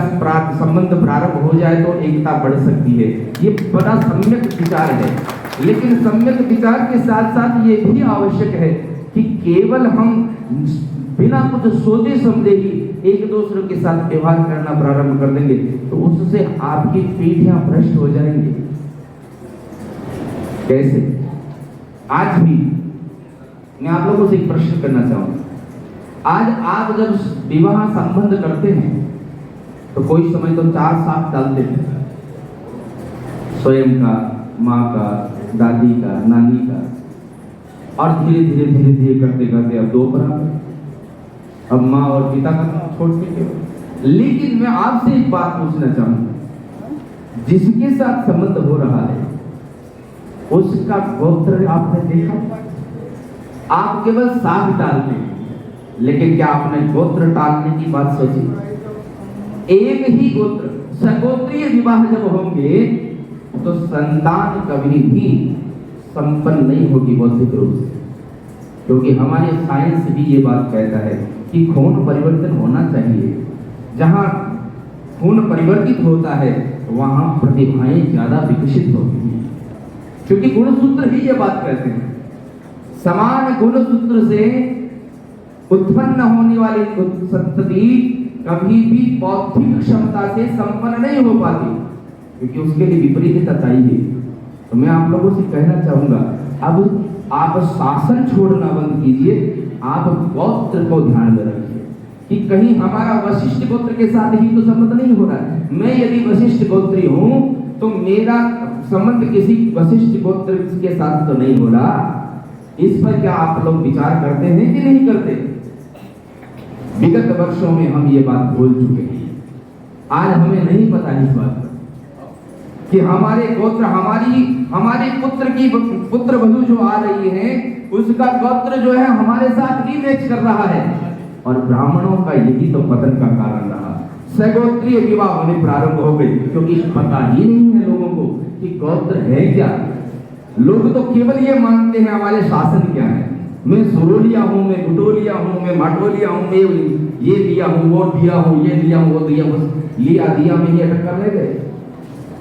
संबंध प्रारंभ हो जाए तो एकता बढ़ सकती है। ये बड़ा सम्यक विचार है, लेकिन सम्यक विचार के साथ साथ ये भी आवश्यक है कि केवल हम बिना कुछ सोचे समझे ही एक दूसरे के साथ व्यवहार करना प्रारंभ कर देंगे तो उससे आपकी पीढ़ियां भ्रष्ट हो जाएंगी। कैसे? आज भी मैं आप लोगों से एक प्रश्न करना चाहूंगा। आज आप जब विवाह संबंध करते हैं तो कोई समय तो 4 साथ डालते हैं, स्वयं का, माँ का, दादी का, नानी का, और धीरे धीरे करते करते अब 2 बराबर, अब माँ और पिता का नाम छोड़ के। लेकिन मैं आपसे एक बात पूछना चाहूंगा, जिसके साथ संबंध हो रहा है उसका गोत्र आपने देखा? आप केवल साथ डालते हैं, लेकिन क्या आपने गोत्र टालने की बात सोची? एक ही गोत्र, सगोत्रीय विवाह जब होंगे तो संतान कभी भी संपन्न नहीं होगी बौद्धिक रूप से, क्योंकि हमारे साइंस भी ये बात कहता है कि खून परिवर्तन होना चाहिए। जहां खून परिवर्तित होता है वहां प्रतिभाएं ज्यादा विकसित होती हैं, क्योंकि गुणसूत्र ही ये बात कहते हैं। समान गुणसूत्र से उत्पन्न होने वाली संतति कभी भी बौद्धिक क्षमता से संपन्न नहीं हो पाती, क्योंकि उसके लिए विपरीतता चाहिए। तो मैं आप लोगों से कहना चाहूंगा, अब आप शासन छोड़ना बंद कीजिए, आप गोत्र को ध्यान में रखिए कि कहीं हमारा वशिष्ठ गोत्र के साथ ही तो संबंध नहीं हो रहा है। मैं यदि वशिष्ठ गोत्री हूं तो मेरा संबंध किसी वशिष्ठ गोत्र के साथ तो नहीं हो रहा। इस पर क्या आप लोग विचार करते हैं कि नहीं करते? विगत वर्षों में हम ये बात भूल चुके हैं। आज हमें नहीं पता इस बात पर कि हमारे गोत्र, हमारे पुत्र की पुत्र वधू जो आ रही है उसका गोत्र जो है हमारे साथ ही मैच कर रहा है, और ब्राह्मणों का यही तो पतन का कारण रहा। सगोत्रीय विवाह होने प्रारंभ हो गई, क्योंकि पता ही नहीं है लोगों को कि गोत्र है क्या। लोग तो केवल ये मानते हैं हमारे शासन क्या है, मैं सुरोलिया हूँ, मैं गुटोलिया हूँ, मैं माटोलिया हूँ, मैं ये लिया हूँ, वो दिया हूँ, ये लिया हूँ, वो दिया, बस लिया दिया में ही अटक कर ले गए।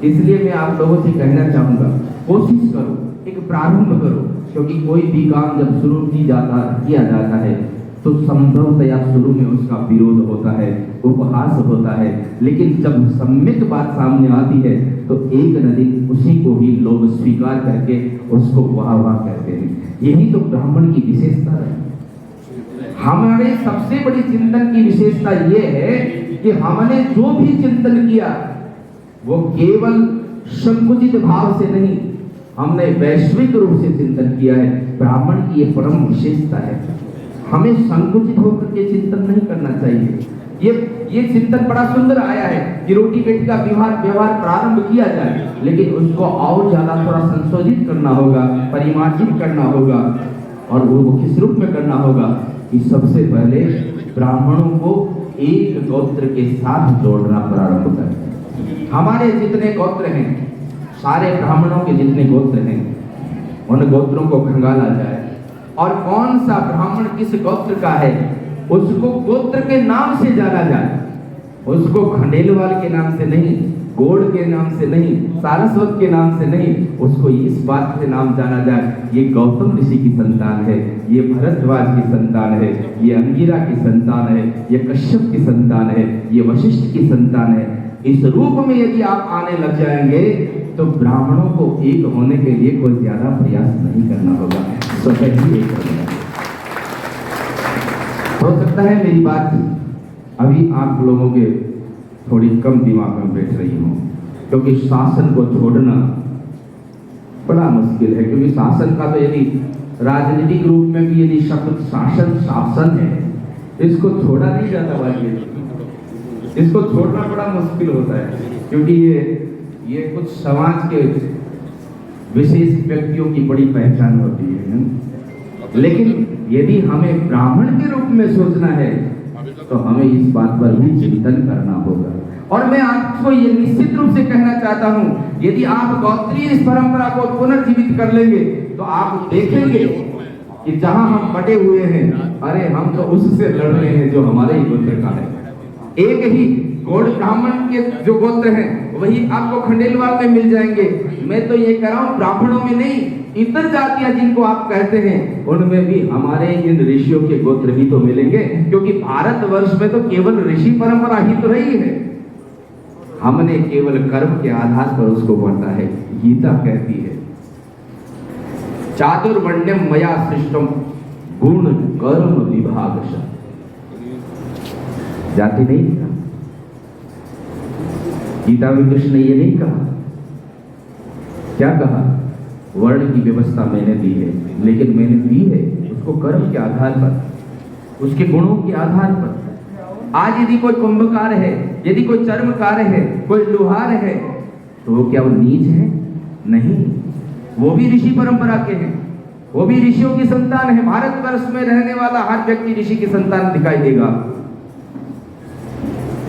इसलिए मैं आप लोगों से कहना चाहूंगा, कोशिश करो, एक प्रारंभ करो, क्योंकि कोई भी काम जब शुरू किया जाता है तो संभवतया शुरू में उसका विरोध होता है, उपहास होता है, लेकिन जब सम्यक बात सामने आती है तो एक न दिन उसी को ही लोग स्वीकार करके उसको वाह वाह कहते हैं। यही तो ब्राह्मण की विशेषता है। हमारे सबसे बड़ी चिंतन की विशेषता यह है कि हमने जो भी चिंतन किया वो केवल संकुचित भाव से नहीं, हमने वैश्विक रूप से चिंतन किया है। ब्राह्मण की ये परम विशेषता है। हमें संकुचित होकर के चिंतन नहीं करना चाहिए। ये चिंतन बड़ा सुंदर आया है कि रोटी बेटी का व्यवहार प्रारंभ किया जाए, लेकिन उसको और ज्यादा थोड़ा संशोधित करना होगा, परिमार्जित करना होगा, और वो किस रूप में करना होगा कि सबसे पहले ब्राह्मणों को एक गोत्र के साथ जोड़ना प्रारंभ करें। हमारे जितने गोत्र हैं, सारे ब्राह्मणों के जितने गोत्र हैं, उन गोत्रों को खंगाला जाए, और कौन सा ब्राह्मण किस गोत्र का है उसको गोत्र के नाम से जाना जाए। उसको खंडेलवाल के नाम से नहीं, गोड़ के नाम से नहीं, सारस्वत के नाम से नहीं, उसको इस बात से नाम जाना जाए, ये गौतम ऋषि की संतान है, ये भरद्वाज की संतान है, ये अंगिरा की संतान है, ये कश्यप की संतान है, ये वशिष्ठ की संतान है। इस रूप में यदि आप आने लग जाएंगे तो ब्राह्मणों को एक होने के लिए कोई ज्यादा प्रयास नहीं करना होगा, स्वतः ही एक होगा। हो सकता है मेरी बात अभी आप लोगों के थोड़ी कम दिमाग में बैठ रही हो, क्योंकि शासन को छोड़ना बड़ा मुश्किल है। क्योंकि शासन का तो यदि राजनीतिक रूप में भी यदि शब्द शासन है, इसको छोड़ा नहीं जाता वाली, इसको छोड़ना बड़ा मुश्किल होता है, क्योंकि ये कुछ समाज के विशेष व्यक्तियों की बड़ी पहचान होती है। लेकिन यदि हमें ब्राह्मण के रूप में सोचना है तो हमें इस बात पर भी चिंतन करना होगा। और मैं आपको ये निश्चित रूप से कहना चाहता हूं, यदि आप गोत्रीय इस परंपरा को पुनर्जीवित कर लेंगे तो आप देखेंगे कि जहां हम बटे हुए हैं, अरे हम तो उससे लड़ रहे हैं जो हमारे ही गोत्र का है। एक ही गौड़ ब्राह्मण के जो गोत्र हैं वही आपको खंडेलवाल में मिल जाएंगे। मैं तो ये कह रहा हूं, ब्राह्मणों में नहीं, इतर जातियां जिनको आप कहते हैं उनमें भी हमारे इन ऋषियों के गोत्र ही तो मिलेंगे, क्योंकि भारतवर्ष में तो केवल ऋषि परंपरा ही तो रही है। हमने केवल कर्म के आधार पर उसको बांटा है। गीता कहती है, चातुर्वर्ण्यम मया सृष्टम गुण कर्म विभागश। जाति नहीं कहा, गीता में कृष्ण ने ये नहीं कहा। क्या कहा? वर्ण की व्यवस्था मैंने दी है, लेकिन मैंने दी है उसको कर्म के आधार पर, उसके गुणों के आधार पर। आज यदि कोई कुंभकार है, यदि कोई चर्मकार है, कोई लोहार है, तो वो क्या वो नीच है? नहीं, वो भी ऋषि परंपरा के हैं, वो भी ऋषियों की संतान है। भारतवर्ष में रहने वाला हर व्यक्ति ऋषि की संतान दिखाई देगा।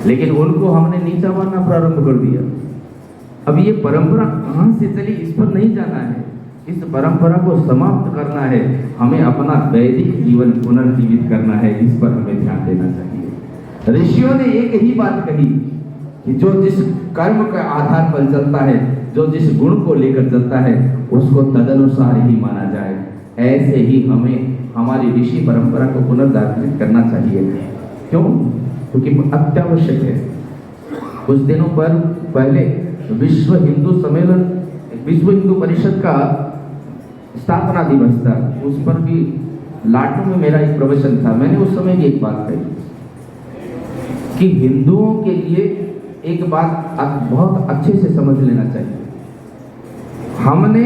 लेकिन उनको हमने नीचा मानना प्रारंभ कर दिया। अब ये परंपरा कहाँ से चली इस पर नहीं जाना है, इस परंपरा को समाप्त करना है, हमें अपना वैदिक जीवन पुनर्जीवित करना है, इस पर हमें ध्यान देना चाहिए। ऋषियों ने एक ही बात कही कि जो जिस कर्म के आधार पर चलता है, जो जिस गुण को लेकर चलता है, उसको तदनुसार ही माना जाए। ऐसे ही हमें हमारी ऋषि परंपरा को पुनर्जागृत करना चाहिए। क्यों? क्योंकि अत्यावश्यक है। कुछ दिनों पर पहले विश्व हिंदू सम्मेलन, विश्व हिंदू परिषद का स्थापना दिवस था, उस पर भी लाटू में मेरा एक प्रवचन था। मैंने उस समय भी एक बात कही कि हिंदुओं के लिए एक बात बहुत अच्छे से समझ लेना चाहिए। हमने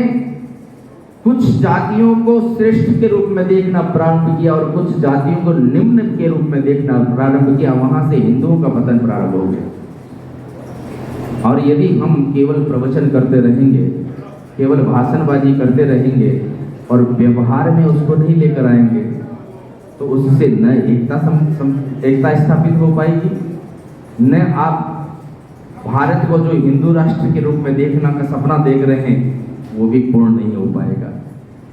कुछ जातियों को श्रेष्ठ के रूप में देखना प्रारंभ किया और कुछ जातियों को निम्न के रूप में देखना प्रारंभ किया, वहां से हिंदुओं का पतन प्रारंभ हो गया। और यदि हम केवल प्रवचन करते रहेंगे, केवल भाषणबाजी करते रहेंगे और व्यवहार में उसको नहीं लेकर आएंगे, तो उससे न एकता स्थापित हो पाएगी, न आप भारत को जो हिंदू राष्ट्र के रूप में देखना का सपना देख रहे हैं वो भी पूर्ण नहीं हो पाएगा।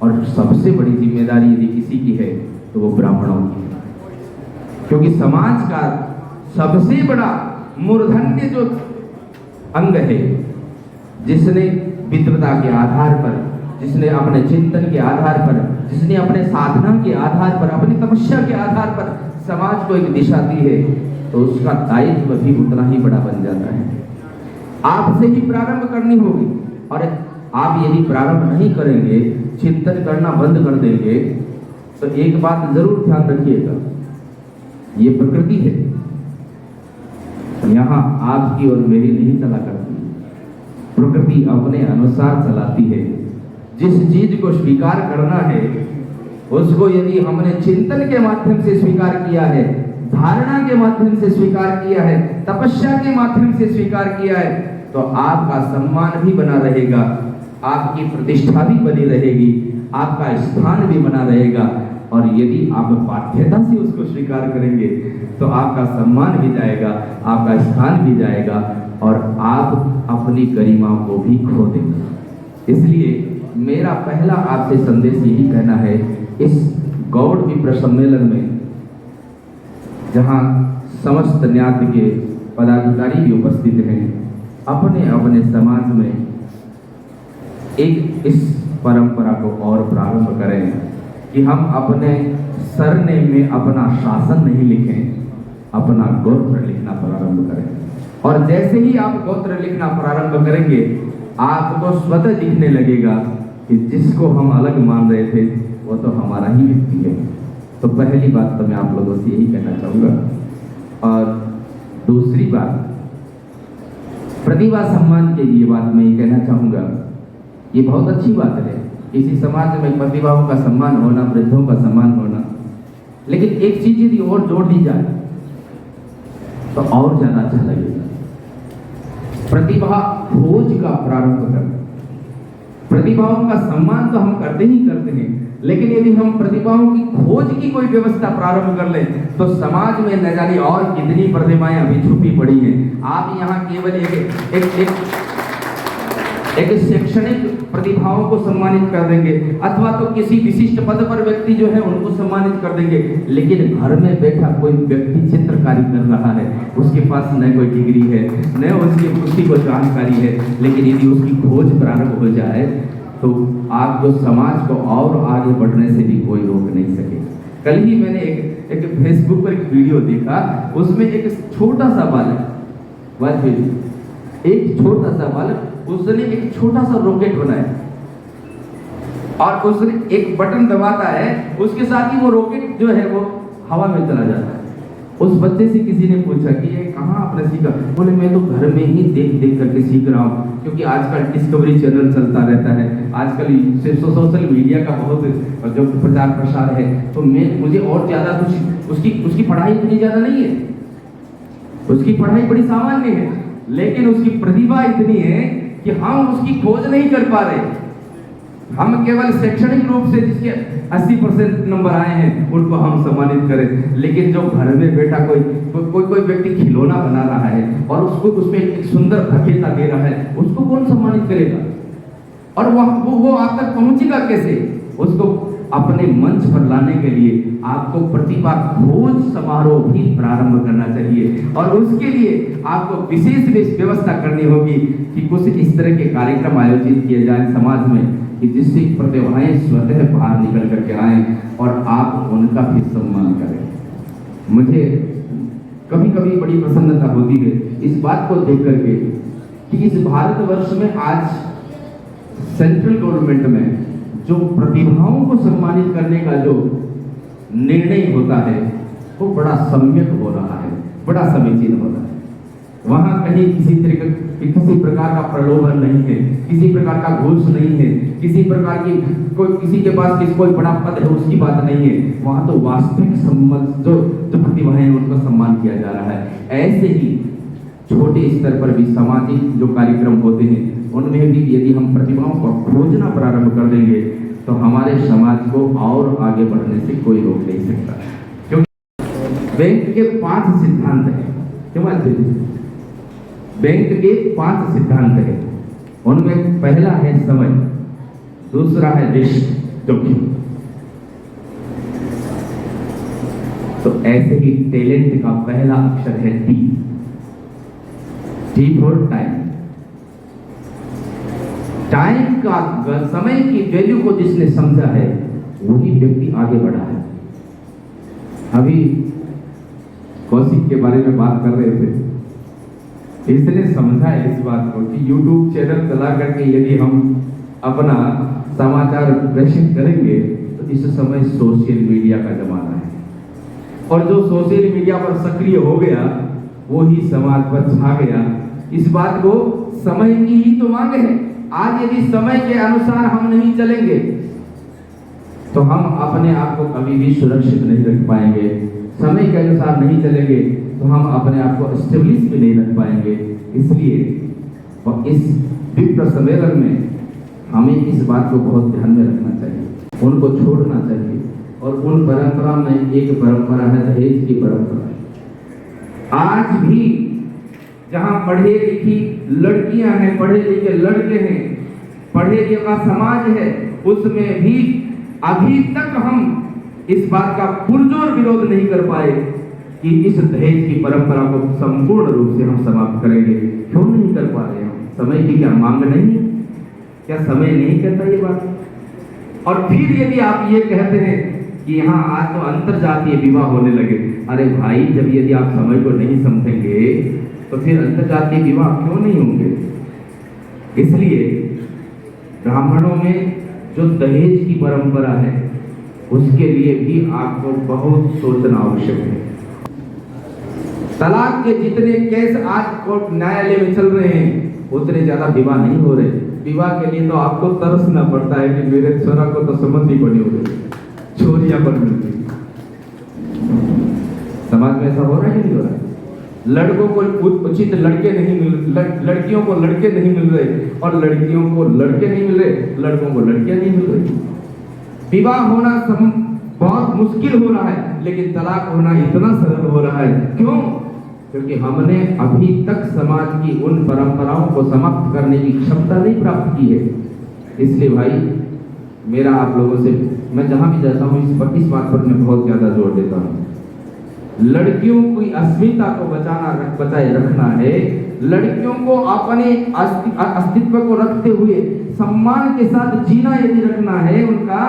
और सबसे बड़ी जिम्मेदारी यदि किसी की है तो वो ब्राह्मणों की है, क्योंकि समाज का सबसे बड़ा मूर्धन्य जो अंग है, जिसने विद्वता के आधार पर, जिसने अपने चिंतन के आधार पर, जिसने अपने साधना के आधार पर, अपनी तपस्या के आधार पर समाज को एक दिशा दी है, तो उसका दायित्व भी उतना ही बड़ा बन जाता है। आपसे ही प्रारंभ करनी होगी, और आप यदि प्रारंभ नहीं करेंगे, चिंतन करना बंद कर देंगे, तो एक बात जरूर ध्यान रखिएगा, ये प्रकृति है, यहाँ आपकी और मेरी नहीं चला करती। प्रकृति अपने अनुसार चलाती है। जिस चीज को स्वीकार करना है उसको यदि हमने चिंतन के माध्यम से स्वीकार किया है, धारणा के माध्यम से स्वीकार किया है, तपस्या के माध्यम से स्वीकार किया है, तो आपका सम्मान भी बना रहेगा, आपकी प्रतिष्ठा भी बनी रहेगी, आपका स्थान भी बना रहेगा। और यदि आप बाध्यता से उसको स्वीकार करेंगे तो आपका सम्मान भी जाएगा, आपका स्थान भी जाएगा, और आप अपनी गरिमा को भी खो देंगे। इसलिए मेरा पहला आपसे संदेश यही कहना है, इस गौड़ विप्र सम्मेलन में जहाँ समस्त न्यात के पदाधिकारी भी उपस्थित हैं, अपने अपने समाज में एक इस परंपरा को और प्रारंभ करें कि हम अपने सरनेम में अपना शासन नहीं लिखें, अपना गोत्र लिखना प्रारंभ करें। और जैसे ही आप गोत्र लिखना प्रारंभ करेंगे, आपको स्वतः दिखने लगेगा कि जिसको हम अलग मान रहे थे वो तो हमारा ही व्यक्ति है। तो पहली बात तो मैं आप लोगों से यही कहना चाहूँगा। और दूसरी बात, प्रतिभा सम्मान के लिए बात मैं ये कहना चाहूँगा, ये बहुत अच्छी बात है किसी समाज में प्रतिभाओं का सम्मान होना, वृद्धों का सम्मान होना, लेकिन एक चीज यदि और जोड़ दी जाए तो और ज्यादा अच्छा लगेगा। प्रतिभा खोज का प्रारंभ करना। प्रतिभाओं का सम्मान तो हम करते ही करते हैं, लेकिन यदि हम प्रतिभाओं की खोज की कोई व्यवस्था प्रारंभ कर लें तो समाज में न जाने और कितनी प्रतिभाएं अभी छुपी पड़ी हैं। आप यहाँ केवल एक शैक्षणिक प्रतिभाओं को सम्मानित कर देंगे, अथवा तो किसी विशिष्ट पद पर व्यक्ति जो है उनको सम्मानित कर देंगे, लेकिन घर में बैठा कोई व्यक्ति चित्रकारी कर रहा है, उसके पास न कोई डिग्री है, न उसकी को जानकारी है, लेकिन यदि उसकी खोज प्रारंभ हो जाए तो आपको समाज को और आगे बढ़ने से भी कोई रोक नहीं सके। कल ही मैंने एक फेसबुक पर एक वीडियो देखा, उसमें एक छोटा सा बालक, एक छोटा सा बालक, उसने एक छोटा सा रॉकेट बनाया और उसने एक बटन दबाता है, उसके साथ ही वो रॉकेट जो है वो हवा में चला जाता है। उस बच्चे से किसी ने पूछा कि ये कहाँ आपने सीखा? बोले मैं तो घर में ही देख देख करके सीख रहा हूँ, क्योंकि आजकल डिस्कवरी चैनल चलता रहता है, आजकल सोशल मीडिया का बहुत जो प्रचार प्रसार है, तो मुझे और ज़्यादा कुछ उसकी पढ़ाई इतनी ज़्यादा नहीं है, उसकी पढ़ाई बड़ी सामान्य है, लेकिन उसकी प्रतिभा इतनी है कि हम उसकी खोज नहीं कर पा रहे। हम केवल शैक्षणिक रूप से जिसके 80% नंबर आए हैं उनको हम सम्मानित करें, लेकिन जो घर में बैठा कोई व्यक्ति खिलौना बना रहा है और उसको उसमें एक सुंदर भव्यता दे रहा है, उसको कौन सम्मानित करेगा? और वो आप तक पहुंचेगा कैसे? उसको अपने मंच पर लाने के लिए आपको प्रतिभा खोज समारोह भी प्रारंभ करना चाहिए और उसके लिए आपको विशेष व्यवस्था करनी होगी कि कुछ इस तरह के कार्यक्रम आयोजित किए जाएं समाज में कि जिससे प्रतिभाएं स्वतः बाहर निकल करके आएं और आप उनका भी सम्मान करें। मुझे कभी कभी बड़ी प्रसन्नता होती है इस बात को देख करके कि इस भारतवर्ष में आज सेंट्रल गवर्नमेंट में जो प्रतिभाओं को सम्मानित करने का जो निर्णय होता है वो बड़ा सम्यक हो रहा है, बड़ा समीचीन हो रहा है। वहां कहीं किसी प्रकार का प्रलोभन नहीं है, किसी प्रकार का घूस नहीं है, किसी प्रकार की किसी के पास कोई बड़ा पद है उसकी बात नहीं है। वहां तो वास्तविक जो प्रतिभाएं हैं उनका सम्मान किया जा रहा है। ऐसे ही छोटे स्तर पर भी सामाजिक जो कार्यक्रम होते हैं उनमें भी यदि हम प्रतिभाओं को खोजना प्रारंभ कर देंगे तो हमारे समाज को और आगे बढ़ने से कोई रोक नहीं सकता। क्योंकि बैंक के 5 सिद्धांत हैं। क्यों बात? बैंक के 5 सिद्धांत हैं। उनमें पहला है समय, दूसरा है रिस्क, जोखिम। तो ऐसे ही टैलेंट का पहला अक्षर है टी फॉर टाइम। टाइम का, समय की वैल्यू को जिसने समझा है वही व्यक्ति आगे बढ़ा है। अभी कौशिक के बारे में बात कर रहे थे, इसने समझा है इस बात को कि YouTube चैनल चला करके यदि हम अपना समाचार प्रेषित करेंगे तो इस समय सोशल मीडिया का जमाना है और जो सोशल मीडिया पर सक्रिय हो गया वो ही समाज पर छा गया। इस बात को समय की ही तो मांग है। आज यदि समय के अनुसार हम नहीं चलेंगे तो हम अपने आप को कभी भी सुरक्षित नहीं रख पाएंगे। समय के अनुसार नहीं चलेंगे तो हम अपने आप को स्टेब्लिश भी नहीं रख पाएंगे। इसलिए इस विप्र सम्मेलन में हमें इस बात को बहुत ध्यान में रखना चाहिए, उनको छोड़ना चाहिए। और उन परंपरा में एक परंपरा है दहेज की परंपरा। आज भी जहां पढ़े लिखी लड़कियां हैं, पढ़े लिखे लड़के हैं, पढ़े लिखा समाज है, उसमें भी अभी तक हम इस बात का पुरजोर विरोध नहीं कर पाए कि इस दहेज की परंपरा को संपूर्ण रूप से हम समाप्त करेंगे। क्यों नहीं कर पा रहे हैं? समय की क्या मांग नहीं? क्या समय नहीं कहता ये बात? और फिर यदि आप ये कहते हैं कि यहाँ आज तो अंतरजातीय विवाह होने लगे, अरे भाई जब यदि आप समय को नहीं समझेंगे तो फिर अंतरजातीय विवाह क्यों नहीं होंगे? इसलिए ब्राह्मणों में जो दहेज की परंपरा है उसके लिए भी आपको बहुत सोचना आवश्यक है। तलाक के जितने केस आज कोर्ट न्यायालय में चल रहे हैं उतने ज्यादा विवाह नहीं हो रहे। विवाह के लिए तो आपको तरसना पड़ता है कि मेरे छोरा को तो संबंधी बनी हो रही, छोरियां बन मिलती। समाज में ऐसा हो रहा है कि नहीं हो रहा है? लड़कों को उचित लड़के नहीं मिल, लड़कियों को लड़के नहीं मिल रहे और लड़कियों को लड़के नहीं मिल रहे, लड़कों को लड़कियां नहीं मिल रही। विवाह होना बहुत मुश्किल हो रहा है, लेकिन तलाक होना इतना सरल हो रहा है। क्यों? क्योंकि हमने अभी तक समाज की उन परंपराओं को समाप्त करने की क्षमता नहीं प्राप्त की है। इसलिए भाई मेरा आप लोगों से, मैं जहां भी जाता हूं इस बात पर मैं बहुत ज्यादा जोर देता हूं, लड़कियों की अस्मिता को बचाए रखना है। लड़कियों को अपने अस्तित्व को रखते हुए सम्मान के साथ जीना यदि रखना है उनका,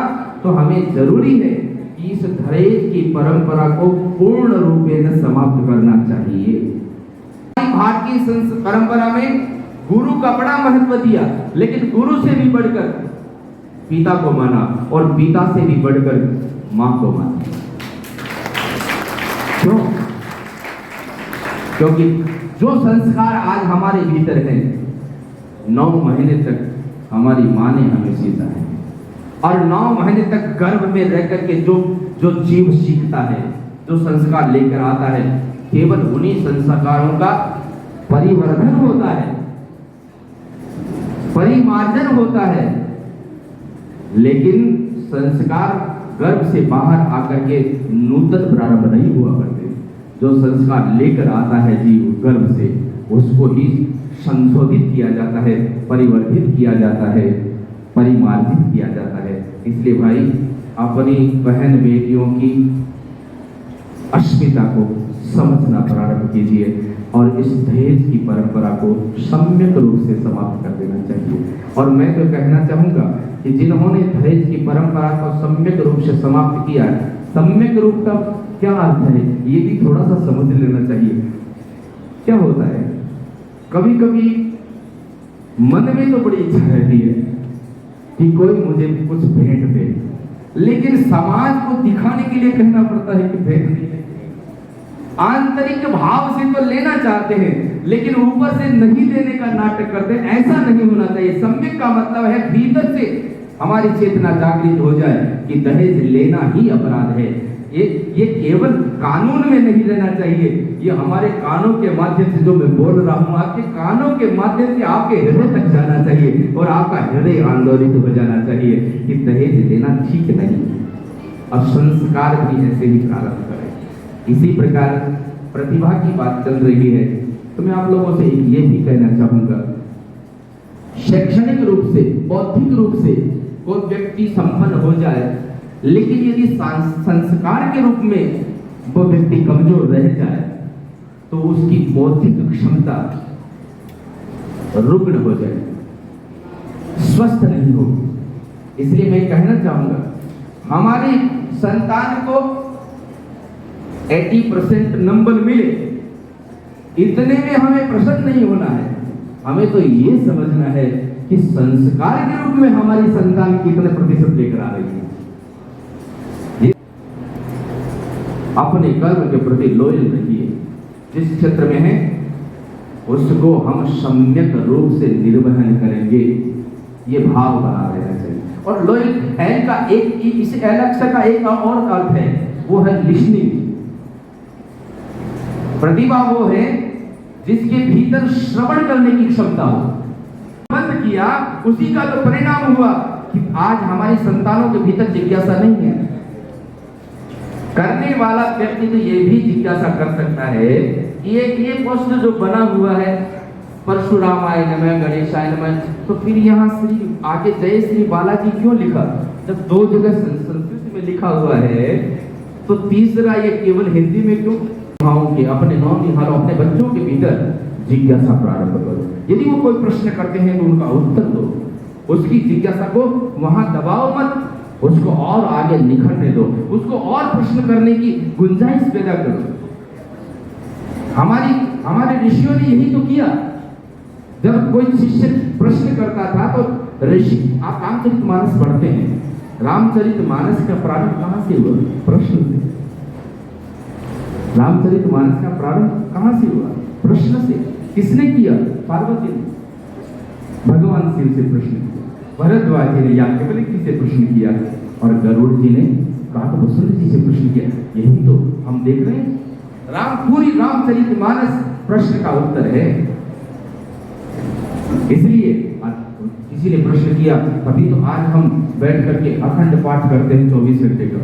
तो हमें जरूरी है कि इस दहेज की परंपरा को पूर्ण रूप में समाप्त करना चाहिए। भारतीय परंपरा में गुरु का बड़ा महत्व दिया, लेकिन गुरु से भी बढ़कर पिता को माना और पिता से भी बढ़कर मां को माना। क्यों? क्योंकि जो संस्कार आज हमारे भीतर है 9 महीने तक हमारी मां ने हमें सीखा है और 9 महीने तक गर्भ में रह करके जो जीव सीखता है, जो संस्कार लेकर आता है, केवल उन्हीं संस्कारों का परिवर्धन होता है, परिमार्जन होता है। लेकिन संस्कार गर्भ से बाहर आकर के नूतन प्रारंभ नहीं हुआ करते। जो संस्कार लेकर आता है जीव गर्भ से, उसको ही संशोधित किया जाता है, परिवर्तित किया जाता है, परिमार्जित किया जाता है। इसलिए भाई अपनी बहन बेटियों की अस्मिता को समझना प्रारंभ कीजिए और इस दहेज की परंपरा को सम्यक रूप से समाप्त कर देना चाहिए। और मैं तो कहना चाहूंगा कि जिन्होंने दहेज की परंपरा को सम्यक रूप से समाप्त किया है, सम्यक रूप का क्या अर्थ है ये भी थोड़ा सा समझ लेना चाहिए। क्या होता है, कभी कभी मन में तो बड़ी इच्छा रहती है कि कोई मुझे कुछ भेंट दे, लेकिन समाज को दिखाने के लिए कहना पड़ता है कि भेंट नहीं है। आंतरिक भाव से तो लेना चाहते हैं, लेकिन ऊपर से नहीं देने का नाटक करते हैं। ऐसा नहीं होना चाहिए। सम्यक का मतलब है भीतर से हमारी चेतना जागृत हो जाए कि दहेज लेना ही अपराध है। ये केवल कानून में नहीं रहना चाहिए, ये हमारे कानों के माध्यम से जो मैं बोल रहा हूँ, आपके कानों के माध्यम से आपके हृदय तक जाना चाहिए और आपका हृदय आंदोलित हो जाना चाहिए कि दहेज लेना ठीक नहीं। और संस्कार भी ऐसे ही प्रारंभ करें। इसी प्रकार प्रतिभा की बात चल रही है, तो मैं आप लोगों से ये भी कहना चाहूंगा, शैक्षणिक रूप से, बौद्धिक रूप से कोई व्यक्ति संपन्न हो जाए, लेकिन यदि संस्कार के रूप में वो व्यक्ति कमजोर रह जाए तो उसकी बौद्धिक क्षमता रुग्ण हो जाए, स्वस्थ नहीं होगी। इसलिए मैं कहना चाहूंगा हमारी संतान को 80% नंबर मिले, इतने में हमें प्रसन्न नहीं होना है। हमें तो ये समझना है कि संस्कार के रूप में हमारी संतान कितने प्रतिशत लेकर आ रही है। अपने कर्म के प्रति लॉयल रहिए, जिस क्षेत्र में है उसको हम सम्यक रूप से निर्वहन करेंगे, ये भाव बना रहना चाहिए। और लॉयल एल का एक, इस एल अक्षर का एक और अर्थ है, वो है लिसनिंग। प्रतिभा वो है जिसके भीतर श्रवण करने की क्षमता हो। बंद किया, उसी का तो परिणाम हुआ कि आज हमारी संतानों के भीतर जिज्ञासा नहीं है। करने वाला व्यक्ति तो ये भी जिज्ञासा कर सकता है, ये प्रश्न जो बना हुआ है परशुरामाय नमः गणेशाय नमः, तो फिर यहाँ श्री आगे जय श्री बालाजी क्यों लिखा? जब दो जगह संस्कृत में लिखा हुआ है तो तीसरा ये केवल हिंदी में क्यों? के अपने नौनिहालों, अपने बच्चों के भीतर जिज्ञासा प्रारंभ करो। यदि वो कोई प्रश्न करते हैं तो उनका उत्तर दो, उसकी जिज्ञासा को वहां दबाओ मत, उसको और आगे निखरने दो, उसको और प्रश्न करने की गुंजाइश पैदा करो। हमारे ऋषियों ने यही तो किया। जब कोई शिष्य प्रश्न करता था तो ऋषि, आप रामचरितमानस पढ़ते हैं, रामचरितमानस का प्रारंभ कहां से हुआ? प्रश्न से। रामचरितमानस का प्रारंभ कहां से हुआ? प्रश्न से। किसने किया? पार्वती ने भगवान शिव से प्रश्न किया, भरद्वाज जी ने याज्ञवल्क्य से प्रश्न किया और गरुड़ जी ने काकभूषण जी से प्रश्न किया। यही तो हम देख रहे हैं। पूरी रामचरितमानस प्रश्न का उत्तर है। इसलिए किसी ने प्रश्न किया, तभी तो आज हम बैठ करके अखंड पाठ करते हैं 24 घंटे का।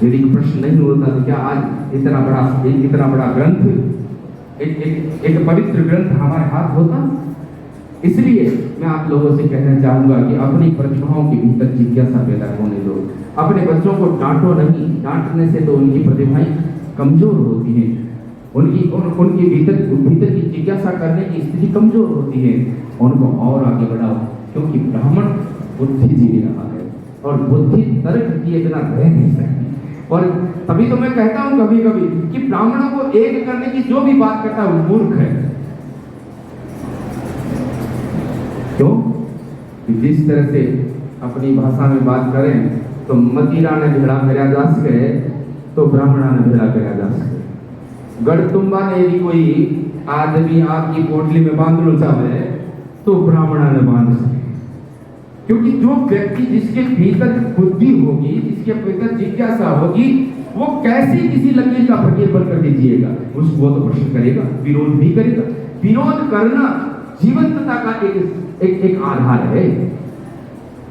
यदि प्रश्न नहीं होता तो क्या आज इतना बड़ा ग्रंथ, एक पवित्र ग्रंथ हमारे हाथ होता? इसलिए मैं आप लोगों से कहना चाहूंगा कि अपनी प्रतिभाओं के भीतर जिज्ञासा पैदा होने दो। अपने बच्चों को डांटो नहीं, डांटने से तो उनकी प्रतिभाएं कमजोर होती हैं, उनकी भीतर की जिज्ञासा करने की स्थिति कमजोर होती है। उनको और आगे बढ़ाओ, क्योंकि ब्राह्मण बुद्धि जी रहा है और बुद्धि तर्क किए बिना रह नहीं सकती। और तभी तो मैं कहता हूं कभी कभी कि ब्राह्मणों को एक करने की जो भी बात करता है वो मूर्ख है। क्यों? जिस तरह से अपनी भाषा में बात करें तो मतीरा ने भेड़ा फेरा जा सके तो ब्राह्मणा ने भेड़ा फेरा जा सके। गढ़तुंबा ने यदि कोई आदमी आपकी पोटली में बांध लो चाहे तो ब्राह्मणा ने बांध सके। क्योंकि जो व्यक्ति जिसके भीतर बुद्धि होगी, जिसके भीतर जिज्ञासा होगी, वो कैसे किसी लकीर का फकीर बनकर के जिएगा? वो तो प्रश्न करेगा, विरोध भी करेगा। विरोध करना जीवंतता का एक आधार है।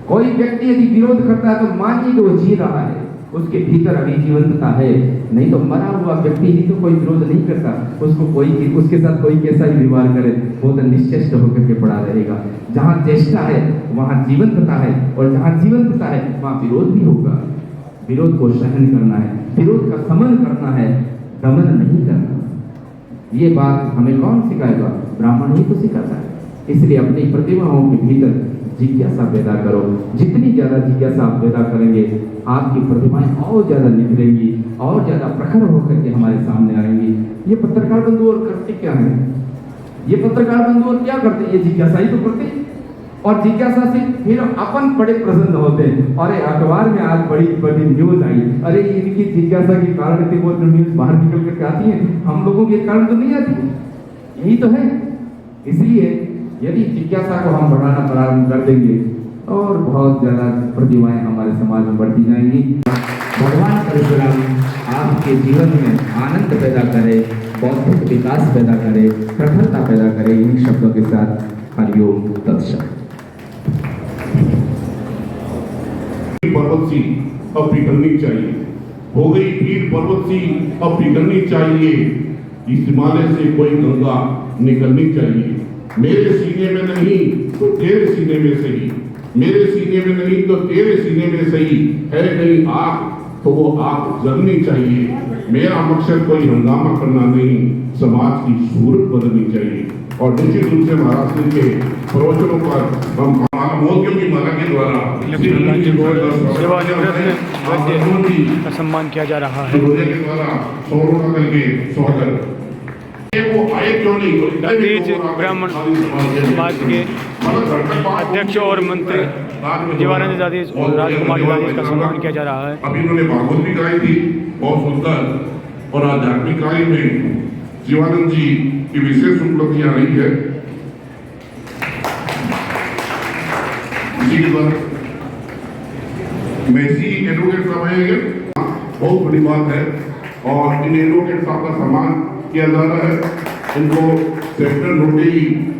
कोई व्यक्ति यदि विरोध करता है तो मानिए कि वो जी रहा है, उसके भीतर अभी जीवंतता है। नहीं तो मरा हुआ व्यक्ति ही तो कोई विरोध नहीं करता, उसको कोई उसके साथ कोई कैसा ही व्यवहार करे वो तो निश्चेष्ट होकर के पड़ा रहेगा। जहाँ चेष्टा है वहाँ जीवंतता है, और जहाँ जीवंतता है वहाँ विरोध भी होगा। विरोध को सहन करना है, विरोध का समन करना है, दमन नहीं करना। ये बात हमें कौन सिखाएगा? ब्राह्मण ही तो सिखाता है। इसलिए अपनी प्रतिभाओं के भीतर जिज्ञासा पैदा करो। जितनी ज़्यादा जिज्ञासा आप पैदा करेंगे आपकी प्रतिभाएं और ज़्यादा निखरेंगी, और ज़्यादा प्रखर होकर के हमारे सामने आएंगी। ये पत्रकार बंधु और करते क्या है? ये पत्रकार बंधु और क्या करते? ये जिज्ञासा ही तो करते, और जिज्ञासा से फिर अपन बड़े प्रसन्न होते हैं। अरे अखबार में आज बड़ी बड़ी न्यूज आई, अरे इनकी जिज्ञासा के कारण से वो न्यूज बाहर निकल करके आती है, हम लोगों के कारण तो नहीं आती। यही तो है। इसलिए यदि जिज्ञासा को हम बढ़ाना प्रारंभ कर देंगे और बहुत ज़्यादा प्रतिभाएं हमारे समाज में बढ़ती जाएंगी। भगवान परशुराम आपके जीवन में आनंद पैदा करे, बौद्धिक विकास पैदा करे, प्रखरता पैदा करे। इन शब्दों के साथ हरिओम तत्सत। पर्वत सी अब पिघलनी चाहिए, हो गई भीड़ पर्वत सी अब पिघलनी चाहिए। इस हिमालय से कोई गंगा निकलनी चाहिए। मेरे सीने में नहीं तो तेरे सीने में सही, मेरे सीने में नहीं तो तेरे सीने में सही है कहीं आग तो वो आग जलनी चाहिए। मेरा मकसद कोई हंगामा करना नहीं, समाज की सूरत बदलनी चाहिए। और निश्चित रूप से महाराष्ट्र के प्रवचनों पर हम मोतियों की माला के द्वारा सेवानिवृत्त का सम्मान किया जा रहा है। के द्वारा सौरों करके स्वागत वो आए क्यों नहीं? बीच ब्राह्मण समाज के अध्यक्ष और मंत्री जीवानंद दादेज और राजकुमारी दादेज का सम्मान किया जा रहा है। अभी उन्होंने भागवत भी गाई थी, बहुत सुंदर, और आध्यात्मिक कार्य में जीवानंद जी की विशेष उपलब्धियां रही है। इसी के बाद मैसी एडवोकेट साहब आएंगे, बहुत बड़ी बात है, और इन एडवोकेट साहब का सम्मान किया जा रहा है। इनको सेक्टर नोटरी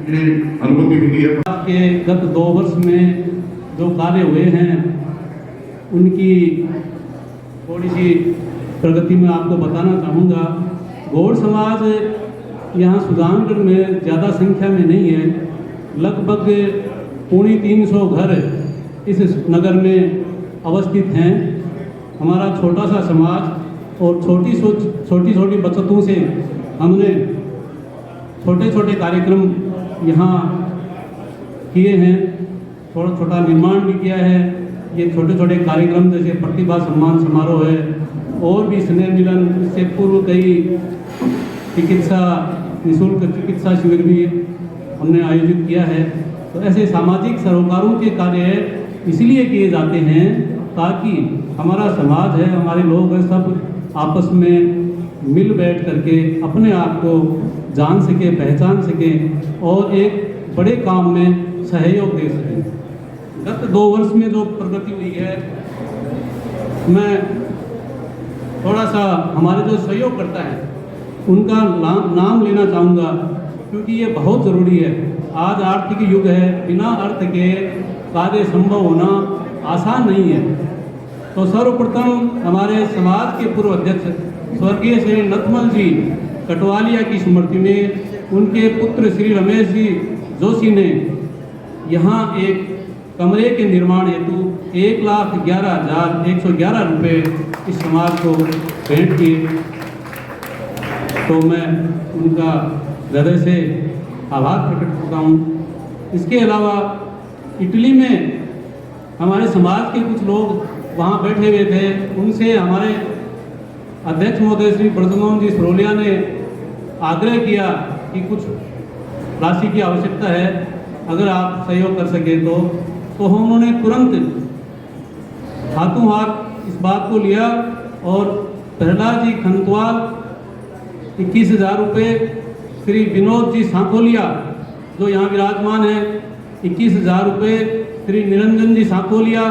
की अनुमति मिली है। के गत 2 वर्ष में जो कार्य हुए हैं उनकी थोड़ी सी प्रगति में आपको बताना चाहूँगा। गौड़ समाज यहाँ सुजानगढ़ में ज़्यादा संख्या में नहीं है, लगभग 350 घर इस नगर में अवस्थित हैं। हमारा छोटा सा समाज और छोटी बचतों से हमने छोटे छोटे कार्यक्रम यहाँ किए हैं, थोड़ा छोटा निर्माण भी किया है। ये छोटे छोटे कार्यक्रम जैसे प्रतिभा सम्मान समारोह है, और भी स्नेह मिलन, इससे पूर्व कई निःशुल्क चिकित्सा शिविर भी हमने आयोजित किया है। तो ऐसे सामाजिक सरोकारों के कार्य इसलिए किए जाते हैं ताकि हमारा समाज है, हमारे लोग हैं, सब आपस में मिल बैठ करके अपने आप को जान सके, पहचान सके और एक बड़े काम में सहयोग दे सकें। गत 2 वर्ष में जो प्रगति हुई है, मैं थोड़ा सा हमारे जो सहयोग करता है उनका नाम लेना चाहूँगा, क्योंकि ये बहुत ज़रूरी है। आज आर्थिक युग है, बिना अर्थ के कार्य संभव होना आसान नहीं है। तो सर्वप्रथम हमारे समाज के पूर्व अध्यक्ष स्वर्गीय श्री नथमल जी कटवालिया की स्मृति में उनके पुत्र श्री रमेश जी जोशी ने यहाँ एक कमरे के निर्माण हेतु 1,11,111 रुपये इस समाज को भेंट किए। तो मैं उनका हृदय से आभार प्रकट करता हूँ। इसके अलावा इटली में हमारे समाज के कुछ लोग वहाँ बैठे हुए थे, उनसे हमारे अध्यक्ष महोदय श्री ब्रजमोहन जी सरोलिया ने आग्रह किया कि कुछ राशि की आवश्यकता है, अगर आप सहयोग कर सके तो उन्होंने तुरंत हाथों हाथ इस बात को लिया और प्रहलाद जी खंतवाल 21,000 रुपये, श्री विनोद जी सांकोलिया जो यहाँ विराजमान है 21,000 रुपये, श्री निरंजन जी सांकोलिया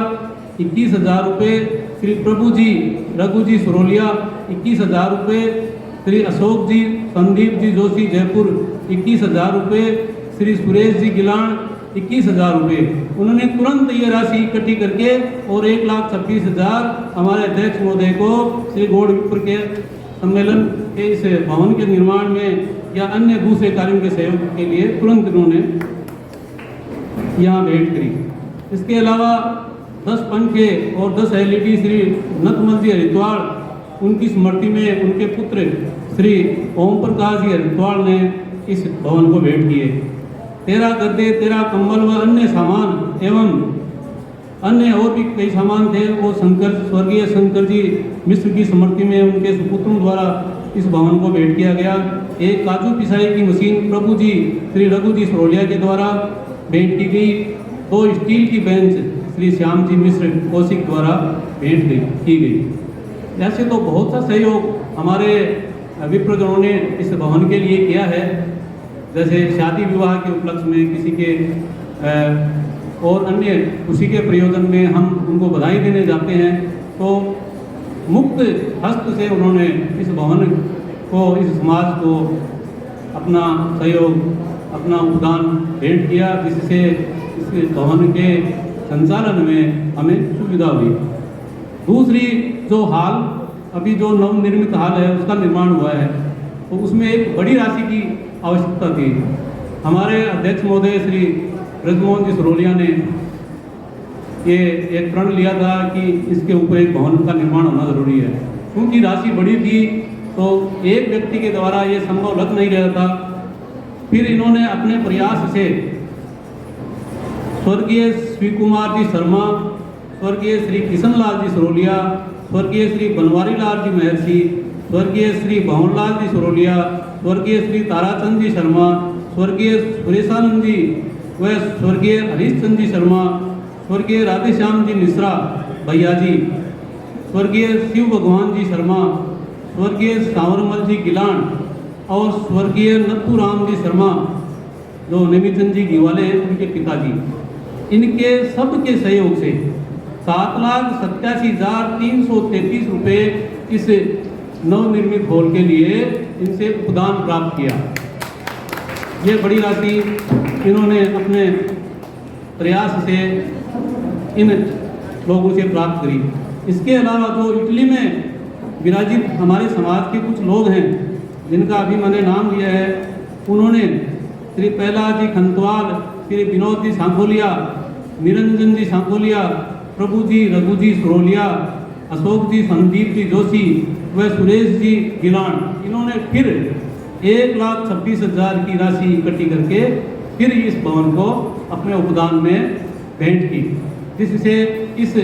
21,000 रुपये, श्री प्रभु जी रघु जी सरोलिया 21,000 रुपये, श्री अशोक जी संदीप जी जोशी जयपुर 21,000 रुपये, श्री सुरेश जी गिलान 21,000 रुपये। उन्होंने तुरंत ये राशि इकट्ठी करके और 1,26,000 हमारे अध्यक्ष महोदय को श्री गौड़ विप्र के सम्मेलन के इस भवन के निर्माण में या अन्य दूसरे कार्यों के सहयोग के लिए तुरंत इन्होंने यहाँ भेंट करी। इसके अलावा 10 पंखे और 10 LED श्री नतमल जी हरिद्वार उनकी स्मृति में उनके पुत्र श्री ओम प्रकाश जी हरिद्वार ने इस भवन को भेंट किए। 13 गद्दे, 13 कंबल व अन्य सामान एवं अन्य और भी कई सामान थे वो स्वर्गीय शंकर जी मिश्र की स्मृति में उनके सुपुत्रों द्वारा इस भवन को भेंट किया गया। एक काजू पिसाई की मशीन प्रभु जी श्री रघु जी सरोलिया के द्वारा भेंट की गई। 2 स्टील की बेंच श्री श्याम जी मिश्र कौशिक द्वारा भेंट की गई। ऐसे तो बहुत सा सहयोग हमारे विप्रजनों ने इस भवन के लिए किया है। जैसे शादी विवाह के उपलक्ष्य में किसी के और अन्य खुशी के प्रयोजन में हम उनको बधाई देने जाते हैं तो मुक्त हस्त से उन्होंने इस भवन को, इस समाज को अपना सहयोग, अपना योगदान भेंट किया, जिससे इस भवन के संचालन में हमें सुविधा हुई। दूसरी जो हाल अभी जो नवनिर्मित हाल है उसका निर्माण हुआ है तो उसमें एक बड़ी राशि की आवश्यकता थी। हमारे अध्यक्ष महोदय श्री ब्रजमोहन जी सरोलिया ने ये एक प्रण लिया था कि इसके ऊपर एक भवन का निर्माण होना जरूरी है। क्योंकि राशि बड़ी थी तो एक व्यक्ति के द्वारा ये संभव लग नहीं रहा था। फिर इन्होंने अपने प्रयास से स्वर्गीय श्री कुमार जी शर्मा, स्वर्गीय श्री किशनलाल जी सरोलिया, स्वर्गीय श्री बनवारी लाल जी महर्षि, स्वर्गीय श्री भवनलाल जी सरोलिया, स्वर्गीय श्री ताराचंद जी शर्मा, स्वर्गीय सुरेशानंद जी व स्वर्गीय हरीशचंद जी शर्मा, स्वर्गीय राधेश्याम जी मिश्रा भैया जी, स्वर्गीय शिव भगवान जी शर्मा, स्वर्गीय सावरमल जी गिलान और स्वर्गीय नथुराम जी शर्मा जो नेमीचंद जी गिवाले हैं उनके पिताजी, इनके सबके सहयोग से 7,87,333 रुपये इस नवनिर्मित हॉल के लिए इनसे उपदान प्राप्त किया। ये बड़ी राशि इन्होंने अपने प्रयास से इन लोगों से प्राप्त करी। इसके अलावा जो इटली में विराजित हमारे समाज के कुछ लोग हैं जिनका अभी मैंने नाम लिया है, उन्होंने श्री प्रहलाद जी खंतवाल, श्री विनोद जी सांखोलिया, निरंजन जी सांखोलिया, प्रभु जी रघु जी सरोलिया, अशोक जी संदीप जी जोशी व सुरेश जी गिलान, इन्होंने फिर 1,26,000 की राशि इकट्ठी करके फिर इस भवन को अपने उपदान में भेंट की, जिससे इस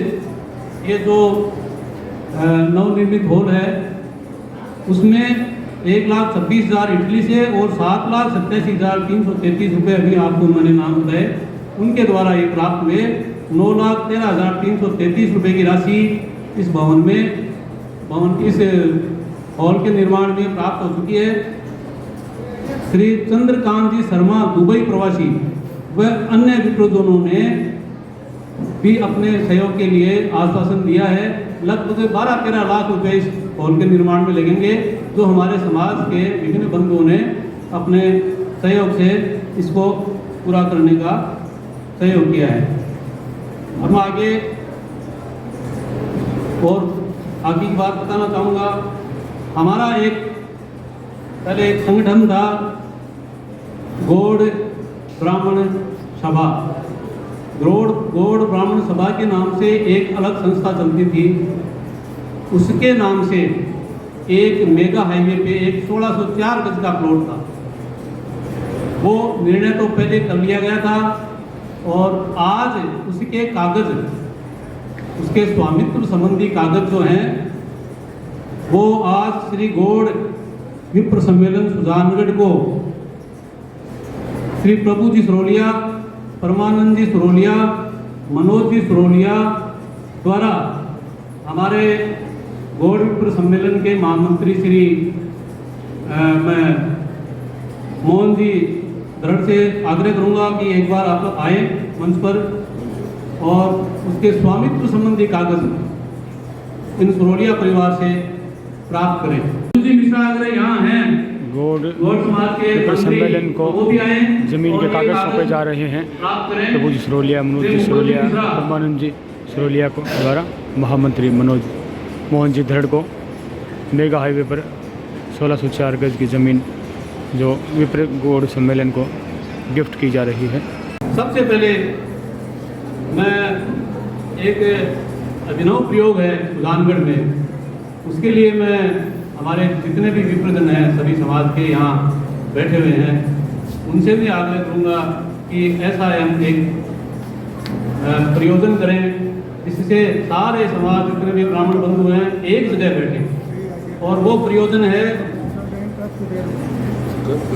ये जो नवनिर्मित हॉल है उसमें 1,26,000 इटली से और 7,87,333 रुपये अभी आपको मैंने नाम बताए उनके द्वारा ये प्राप्त हुए। 9,13,333 रुपये की राशि इस भवन इस हॉल के निर्माण में प्राप्त हो चुकी है। श्री चंद्रकांत जी शर्मा दुबई प्रवासी व अन्य विप्रोजनों ने भी अपने सहयोग के लिए आश्वासन दिया है। लगभग 12-13 लाख रुपए इस हॉल के निर्माण में लगेंगे, जो हमारे समाज के विभिन्न बंधुओं ने अपने सहयोग से इसको पूरा करने का सहयोग किया है। हम आगे की बात बताना चाहूँगा। हमारा पहले एक संगठन था गौड़ ब्राह्मण सभा। गौड़ ब्राह्मण सभा के नाम से एक अलग संस्था चलती थी। उसके नाम से एक मेगा हाईवे पे एक 1604 गज का प्लॉट था। वो निर्णय तो पहले कर लिया गया था और आज उसके कागज, उसके स्वामित्व संबंधी कागज जो हैं वो आज श्री गौड़ विप्र सम्मेलन सुजानगढ़ को श्री प्रभु जी सरोलिया, परमानंद जी सरोलिया, मनोज जी सरोलिया द्वारा हमारे गौड़ विप्र सम्मेलन के महामंत्री श्री मैं मोहन जी दृढ़ से आग्रह करूंगा कि एक बार आप आए मंच पर और उसके स्वामित्व संबंधी कागज इन सरोलिया परिवार से प्राप्त करें। जी मिश्रा अगर यहाँ हैं गौड़ समाज के पेपर मंत्री सम्मेलन को वो भी आए जमीन के और कागज ये सौंपे जा रहे हैं। प्राप्त करें। प्रभु जी सिरोलिया, मनोज जी सिरोलिया, परमानंद जी सिरोलिया को द्वारा महामंत्री मोहन जी धड़ को मेगा हाईवे पर 1604 गज की ज़मीन जो विप्र गौड़ सम्मेलन को गिफ्ट की जा रही है। सबसे पहले मैं एक अभिनव प्रयोग है सुजानगढ़ में, उसके लिए मैं हमारे जितने भी विप्रजन हैं सभी समाज के यहाँ बैठे हुए हैं उनसे भी आग्रह करूँगा कि ऐसा हम एक प्रयोजन करें जिससे सारे समाज जितने भी ब्राह्मण बंधु हैं एक जगह बैठे, और वो प्रयोजन है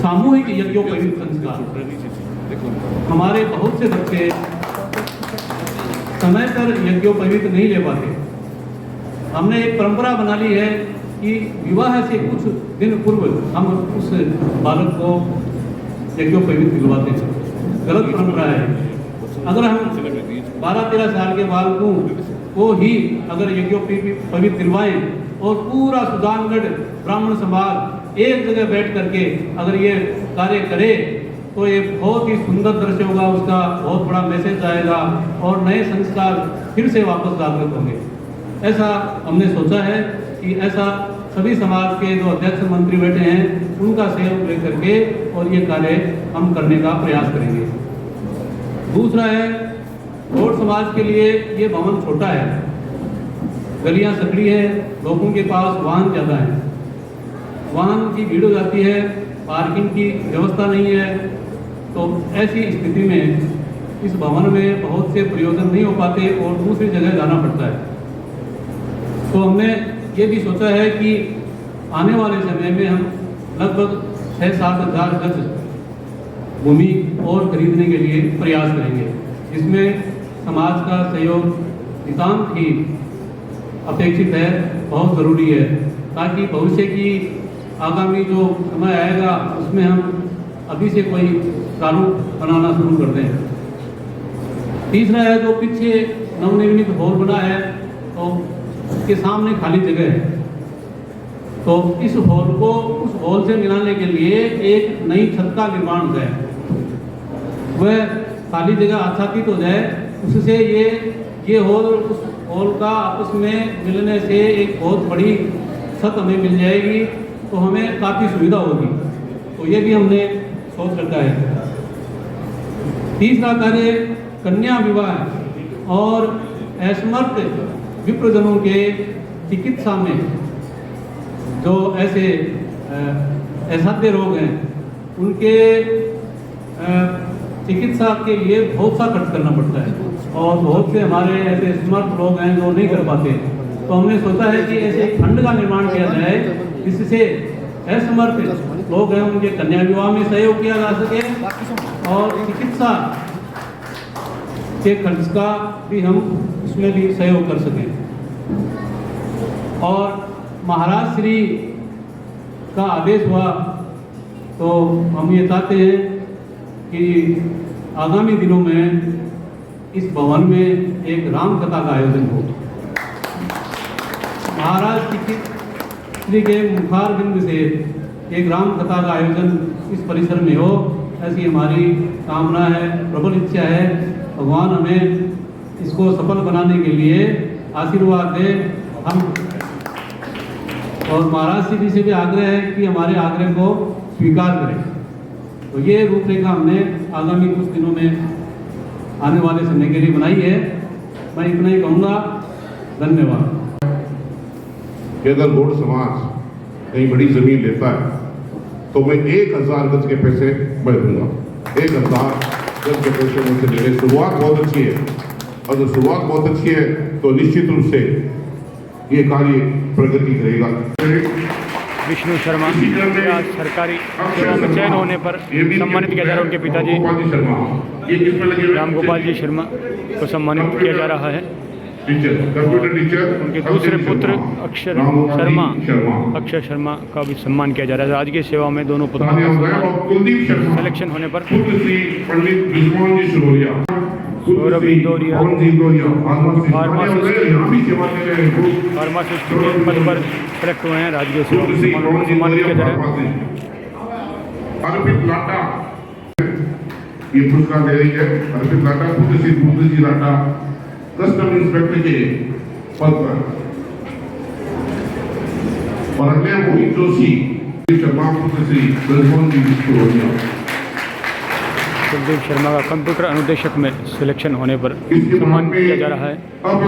सामूहिक यज्ञोपवीत संस्कार। हमारे बहुत से बच्चे समय पर यज्ञोपवीत नहीं ले पाते। हमने एक परंपरा बना ली है कि विवाह से कुछ दिन पूर्व हम उस बालक को यज्ञोपवीत दिलवाते हैं। गलत परंपरा है। अगर हम 12-13 साल के बालकों को ही अगर यज्ञोपवीत दिलवाएं और पूरा सुजानगढ़ ब्राह्मण समाज एक जगह बैठ करके अगर ये कार्य करे तो ये बहुत ही सुंदर दृश्य होगा, उसका बहुत बड़ा मैसेज आएगा और नए संस्कार फिर से वापस जागृत होंगे। ऐसा हमने सोचा है कि ऐसा सभी समाज के जो अध्यक्ष मंत्री बैठे हैं उनका सहयोग लेकर के और ये कार्य हम करने का प्रयास करेंगे। दूसरा है, गौड़ समाज के लिए ये भवन छोटा है, गलियां सकड़ी है, लोगों के पास वाहन ज़्यादा है, वाहन की भीड़ हो जाती है, पार्किंग की व्यवस्था नहीं है। तो ऐसी स्थिति में इस भवन में बहुत से प्रयोजन नहीं हो पाते और दूसरी जगह जाना पड़ता है। तो हमने ये भी सोचा है कि आने वाले समय में हम लगभग 6-7 हज़ार गज भूमि और खरीदने के लिए प्रयास करेंगे, जिसमें समाज का सहयोग नितांत ही अपेक्षित है, बहुत ज़रूरी है, ताकि भविष्य की आगामी जो समय आएगा उसमें हम अभी से कोई कानून बनाना शुरू कर दें। तीसरा है, जो पीछे नवनिर्मित हॉल बना है तो उसके सामने खाली जगह है, तो इस हॉल को उस हॉल से मिलाने के लिए एक नई छत का निर्माण हो जाए, वह खाली जगह आच्छादित हो जाए, उससे ये हॉल उस हॉल का आपस में मिलने से एक बहुत बड़ी छत हमें मिल जाएगी, तो हमें काफ़ी सुविधा होगी। तो ये भी हमने सोच रखा है। तीसरा कार्य, कन्या विवाह और असमर्थ विप्रजनों के चिकित्सा में जो ऐसे असाध्य रोग हैं उनके चिकित्सा के लिए बहुत सा खर्च करना पड़ता है, और बहुत से हमारे ऐसे समर्थ लोग हैं जो नहीं कर पाते। तो हमने सोचा है कि ऐसे फंड का निर्माण किया जाए जिससे असमर्थ लोग हैं उनके कन्या विवाह में सहयोग किया जा सके और चिकित्सा के खर्च का भी हम इसमें भी सहयोग कर सकें। और महाराज श्री का आदेश हुआ तो हम ये चाहते हैं कि आगामी दिनों में इस भवन में एक राम कथा का आयोजन हो। महाराज श्री के मुखार बिंद से एक राम कथा का आयोजन इस परिसर में हो, ऐसी हमारी कामना है, प्रबल इच्छा है। भगवान हमें इसको सफल बनाने के लिए आशीर्वाद दे। हम और महाराज श्री से भी आग्रह है कि हमारे आग्रह को स्वीकार करें। तो ये रूपरेखा हमने आगामी कुछ दिनों में आने वाले समय के लिए बनाई है। मैं इतना ही कहूँगा, धन्यवाद। कि अगर गौड़ समाज कहीं बड़ी जमीन लेता है तो मैं 1000 गज के पैसे मैं दूंगा। 1000 गज के पैसे मुझसे लेने। शुरुआत बहुत अच्छी है, और जब शुरुआत बहुत अच्छी है तो निश्चित रूप से ये कार्य प्रगति करेगा। विष्णु शर्मा आज सरकारी सेवा में चयन होने पर सम्मानित किया जा रहा है। उनके पिताजी राम गोपाल जी शर्मा को सम्मानित किया जा रहा है। कंप्यूटर टीचर उनके दूसरे पुत्र अक्षर शर्मा का भी सम्मान किया जा रहा है। आज की सेवा में दोनों पुत्रों का सिलेक्शन होने पर सौरभ इंदौरिया फार्मासिस्ट के पद पर सेलेक्ट हुए हैं। राजकीय सेवा में सम्मानित किया जा रहा है। अर्पित लाटा ये पुरस्कार दे रही है। अर्पित लाटा पुत्र श्री बुद्धजी लाटा कस्टम इंस्पेक्टर के पद पर, और अगले मोहित जोशी शर्मा पुत्र श्री रजमोहन जी सिरोलिया। कुलदीप शर्मा का कंप्यूटर अनुदेशक में सिलेक्शन होने पर इसके सम्मान बाद में किया जा रहा है। अब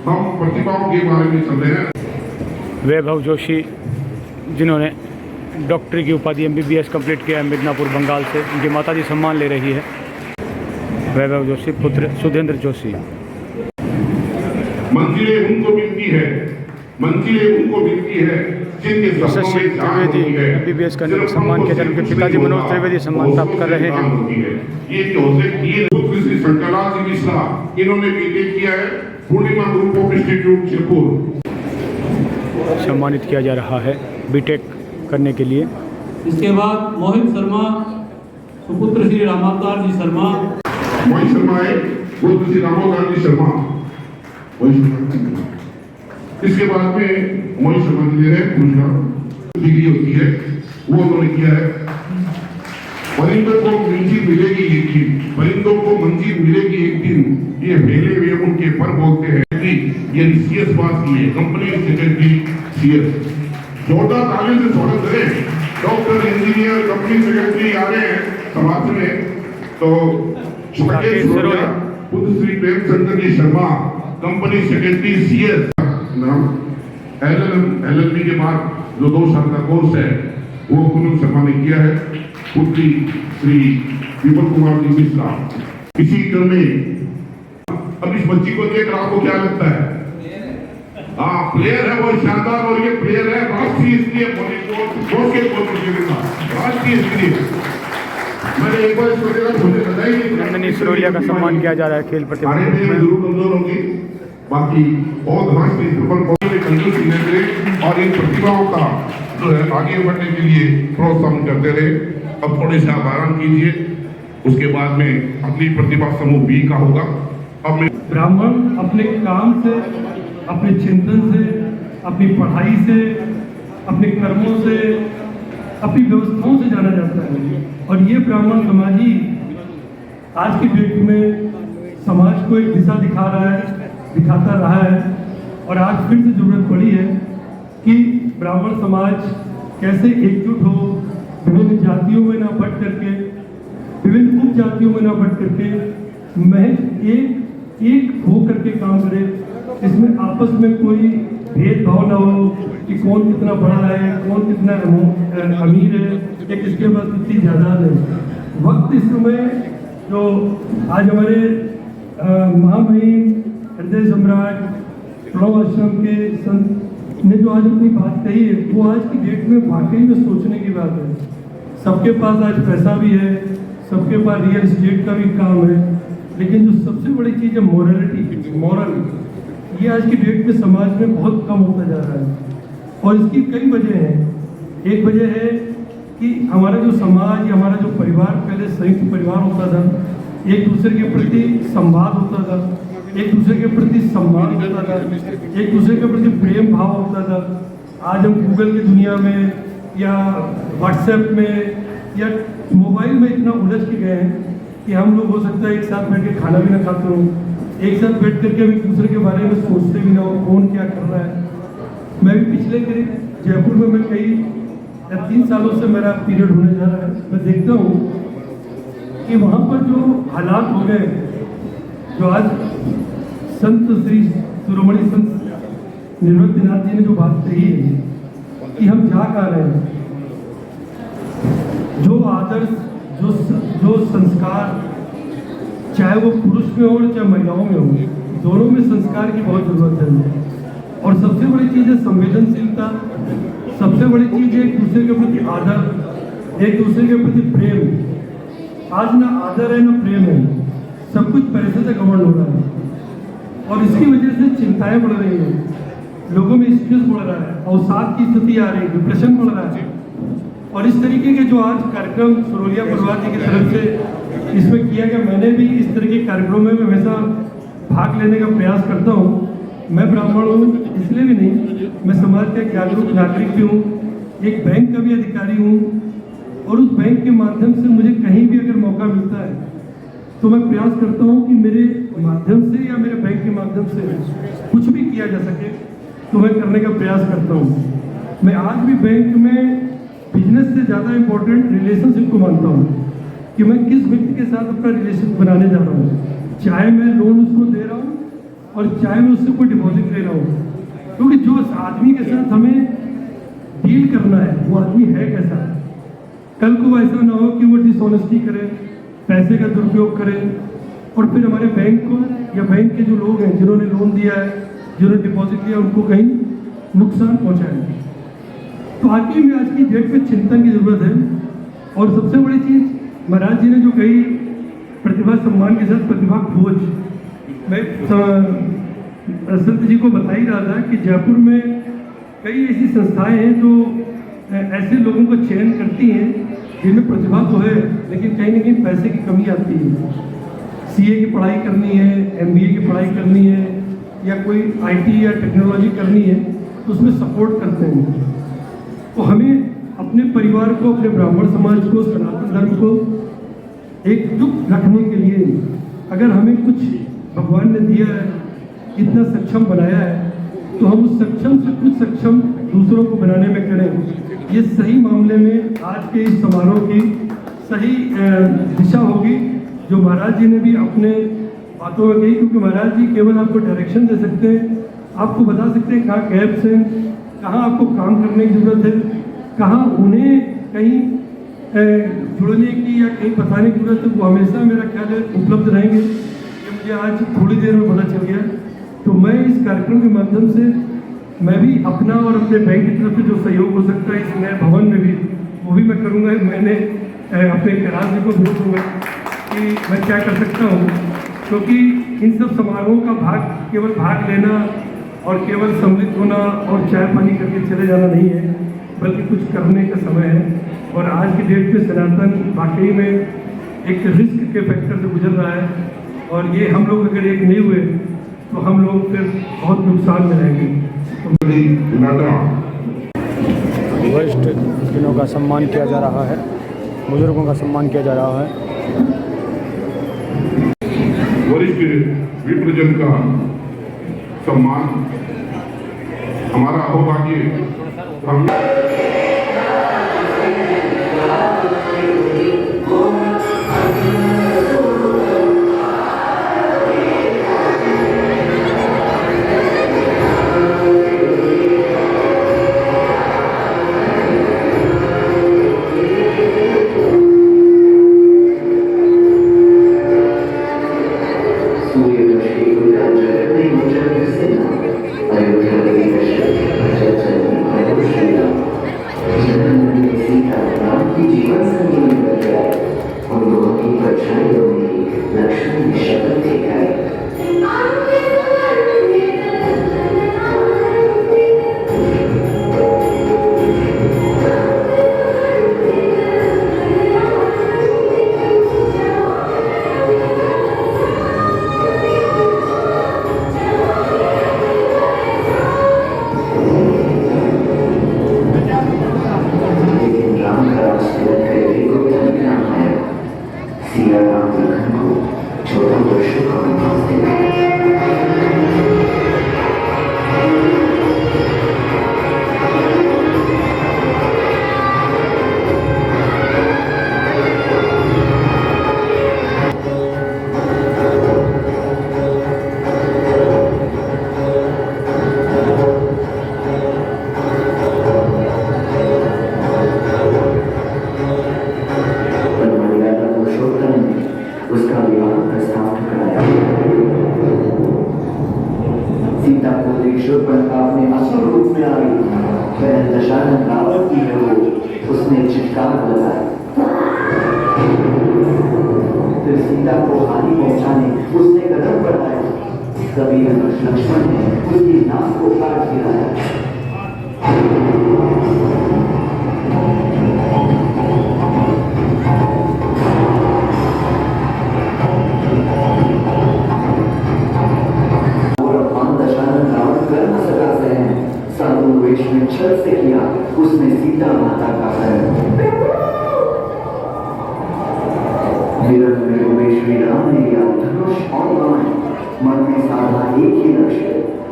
हम प्रतिभाओं के बारे में चल रहे हैं। वैभव जोशी जिन्होंने डॉक्टरी की उपाधि MBBS कंप्लीट किया है मिदनापुर बंगाल से, उनकी माताजी सम्मान ले रही है। वैभव जोशी पुत्र सुधेंद्र जोशी। मंजिलें उनको मिलती है, मंजिलें उनको मिलती है जिनके सपनों शशि में जान त्रिवेदी होती है। MBBS का सम्मान किया जा रहा है। उनके पिताजी मनोज त्रिवेदी सम्मान प्राप्त कर रहे हैं। ये जो पुत्र श्री शंकरलाल जी मिश्रा, इन्होंने बीटेक किया है पूर्णिमा ग्रुप ऑफ इंस्टीट्यूट जयपुर। सम्मानित किया जा रहा है बीटेक करने के लिए। इसके बाद मोहित शर्मा सुपुत्र श्री रामावतार जी शर्मा। मोहित शर्मा है पुत्र श्री रामावतार जी शर्मा। इसके बाद में मोहित शर्मा जी ने पुरस्कार डिग्री होती है वो उन्होंने किया है। परिंदों को मंजिल मिलेगी एक दिन, परिंदों को मंजिल मिलेगी एक दिन, ये मेले वे उनके पर बोलते हैं कि ये CS पास किए, कंपनी सेक्रेटरी CS। जोरदार ताली से स्वागत करें। डॉक्टर इंजीनियर कंपनी सेक्रेटरी आ रहे हैं समाज में। तो पुत्र Shri Premchandra ji Sharma company secretary CS नाम। LLB के बाद जो 2 साल का कोर्स है वो पुनम शर्मा ने किया है। पुत्री श्री विपुल कुमार जी मिश्रा। इसी क्रम में अब इस बच्ची को देख आपको क्या लगता है? हाँ, प्लेयर है वो शानदार, और ये प्लेयर है राष्ट्रीय स्तरीय राष्ट्रीय स्तरीय। मैंने एक बार इसको देखा, मुझे पता ही नहीं। नंदनी सिरोलिया का सम्मान किया जा रहा है खेल प्रतिभा में जरूर कमजोर होगी, बाकी बहुत राष्ट्रीय कंजूसी लेते और इन प्रतिभाओं का जो है आगे बढ़ने के लिए प्रोत्साहन करते रहे। अब थोड़े से आप आराम कीजिए, उसके बाद में अगली प्रतिभा समूह B का होगा। अब मैं ब्राह्मण अपने काम से, अपने चिंतन से, अपनी पढ़ाई से, अपने कर्मों से, अपनी व्यवस्थाओं से जाना जाता है। और ये ब्राह्मण समाज ही आज की डेट में समाज को एक दिशा दिखाता रहा है। और आज फिर से जरूरत पड़ी है कि ब्राह्मण समाज कैसे एकजुट हो, विभिन्न जातियों में ना बट करके, विभिन्न उपजातियों में ना बट करके महज एक हो करके काम करे। इसमें आपस में कोई भेदभाव ना हो कि कौन कितना बड़ा है, कौन कितना अमीर है या किसके पास कितनी जायदाद है। वक्त इस समय जो आज हमारे महामहिम हृदय सम्राट प्रणव आश्रम के संत ने जो आज अपनी बात कही है, वो आज की डेट में वाकई में सोचने की बात है। सबके पास आज पैसा भी है, सबके पास रियल एस्टेट का भी काम है, लेकिन जो सबसे बड़ी चीज़ है मॉरल, ये आज की डेट में समाज में बहुत कम होता जा रहा है। और इसकी कई वजह हैं। एक वजह है कि हमारा जो समाज, हमारा जो परिवार, पहले संयुक्त परिवार होता था, एक दूसरे के प्रति संवाद होता था, एक दूसरे के प्रति सम्मान होता था, एक दूसरे के प्रति प्रेम भाव होता था। आज हम गूगल की दुनिया में या व्हाट्सएप में या मोबाइल में इतना उलझ के गए हैं कि हम लोग हो सकता है एक साथ बैठ के खाना भी ना खाते हो, एक साथ बैठ करके एक दूसरे के बारे में सोचते भी ना हो कौन क्या कर रहा है। मैं भी पिछले करीब जयपुर में मैं कई 3 सालों से मेरा पीरियड होने जा रहा है। मैं देखता हूँ कि वहाँ पर जो हालात हो गए, जो आज संत श्री शिरोमणि संत निर्वृत्तिनाथ जी ने जो बात कही है कि हम जा कहाँ रहे हैं, जो आदर्श, जो संस्कार, चाहे वो पुरुष में हो चाहे महिलाओं में हो, दोनों में संस्कार की बहुत जरूरत है। और सबसे बड़ी चीज़ है संवेदनशीलता, सबसे बड़ी चीज़ है एक दूसरे के प्रति आदर, एक दूसरे के प्रति प्रेम। आज ना आदर है ना प्रेम है, सब कुछ पैसे से गवर्न हो रहा है। और इसकी वजह से चिंताएं बढ़ रही हैं, लोगों में स्ट्रेस बढ़ रहा है, अवसाद की स्थिति आ रही है, डिप्रेशन बढ़ रहा है। और इस तरीके के जो आज कार्यक्रम सिरोलिया परिवार जी की तरफ से इसमें किया गया, मैंने भी इस तरह के कार्यक्रमों में हमेशा भाग लेने का प्रयास करता हूँ। मैं ब्राह्मण हूँ इसलिए भी नहीं, मैं समाज का एक जागरूक नागरिक भी हूँ, एक बैंक का भी अधिकारी हूँ और उस बैंक के माध्यम से मुझे कहीं भी अगर मौका मिलता है तो मैं प्रयास करता हूँ कि मेरे माध्यम से या मेरे बैंक के माध्यम से कुछ भी किया जा सके तो मैं करने का प्रयास करता हूँ। मैं आज भी बैंक में बिजनेस से ज़्यादा इम्पोर्टेंट रिलेशनशिप को मानता हूँ कि मैं किस व्यक्ति के साथ अपना रिलेशन बनाने जा रहा हूँ, चाहे मैं लोन उसको दे रहा हूँ और चाहे मैं उससे कोई डिपॉजिट ले रहा हूँ, क्योंकि जो आदमी के साथ हमें डील करना है वो आदमी है कैसा। कल को ऐसा ना हो कि वो डिसऑनेस्टी करे, पैसे का दुरुपयोग करे और फिर हमारे बैंक को या बैंक के जो लोग हैं जिन्होंने लोन दिया है, जिन्होंने डिपॉजिट किया, उनको कहीं नुकसान पहुंचाए। तो आगे में आज की डेट पे चिंतन की जरूरत है। और सबसे बड़ी चीज महाराज जी ने जो कही, प्रतिभा सम्मान के साथ प्रतिभा खोज। मैं संत जी को बता ही रहा था कि जयपुर में कई ऐसी संस्थाएं हैं जो ऐसे लोगों को चयन करती हैं जिनमें प्रतिभा तो है लेकिन कहीं ना कहीं पैसे की कमी आती है। सीए की पढ़ाई करनी है, एमबीए की पढ़ाई करनी है या कोई आईटी या टेक्नोलॉजी करनी है तो उसमें सपोर्ट करते हैं। तो हमें अपने परिवार को, अपने ब्राह्मण समाज को, सनातन धर्म को एकजुट रखने के लिए अगर हमें कुछ भगवान ने दिया है, इतना सक्षम बनाया है, तो हम उस सक्षम से कुछ सक्षम दूसरों को बनाने में करें। ये सही मामले में आज के इस समारोह की सही दिशा होगी जो महाराज जी ने भी अपने बातों में कही, क्योंकि महाराज जी केवल आपको डायरेक्शन दे सकते हैं, आपको बता सकते हैं कहाँ गैप्स हैं, कहाँ आपको काम करने की ज़रूरत है, कहाँ उन्हें कहीं जुड़ने की या कहीं बताने की जरूरत है। वो हमेशा मेरा ख्याल है उपलब्ध रहेंगे। ये मुझे आज थोड़ी देर में पता चल गया। तो मैं इस कार्यक्रम के माध्यम से मैं भी अपना और अपने बैंक की तरफ से जो सहयोग हो सकता है इस नए भवन में भी वो भी मैं करूँगा। मैंने अपने कैलाश जी को बोल दूँगा कि मैं क्या कर सकता हूँ, क्योंकि इन सब समारोहों का केवल भाग लेना और केवल सम्मिलित होना और चाय पानी करके चले जाना नहीं है, बल्कि कुछ करने का समय है। और आज की डेट में सनातन वाकई में एक रिस्क के फैक्टर से गुजर रहा है और ये हम लोग अगर एक नहीं हुए तो हम लोग फिर बहुत नुकसान में रहेंगे। वरिष्ठ जनों का सम्मान किया जा रहा है, बुजुर्गों का सम्मान किया जा रहा है। वरिष्ठ विप्रजन का सम्मान हमारा अहोभाग्य।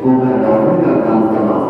वो मैं रावण का काम तमाम।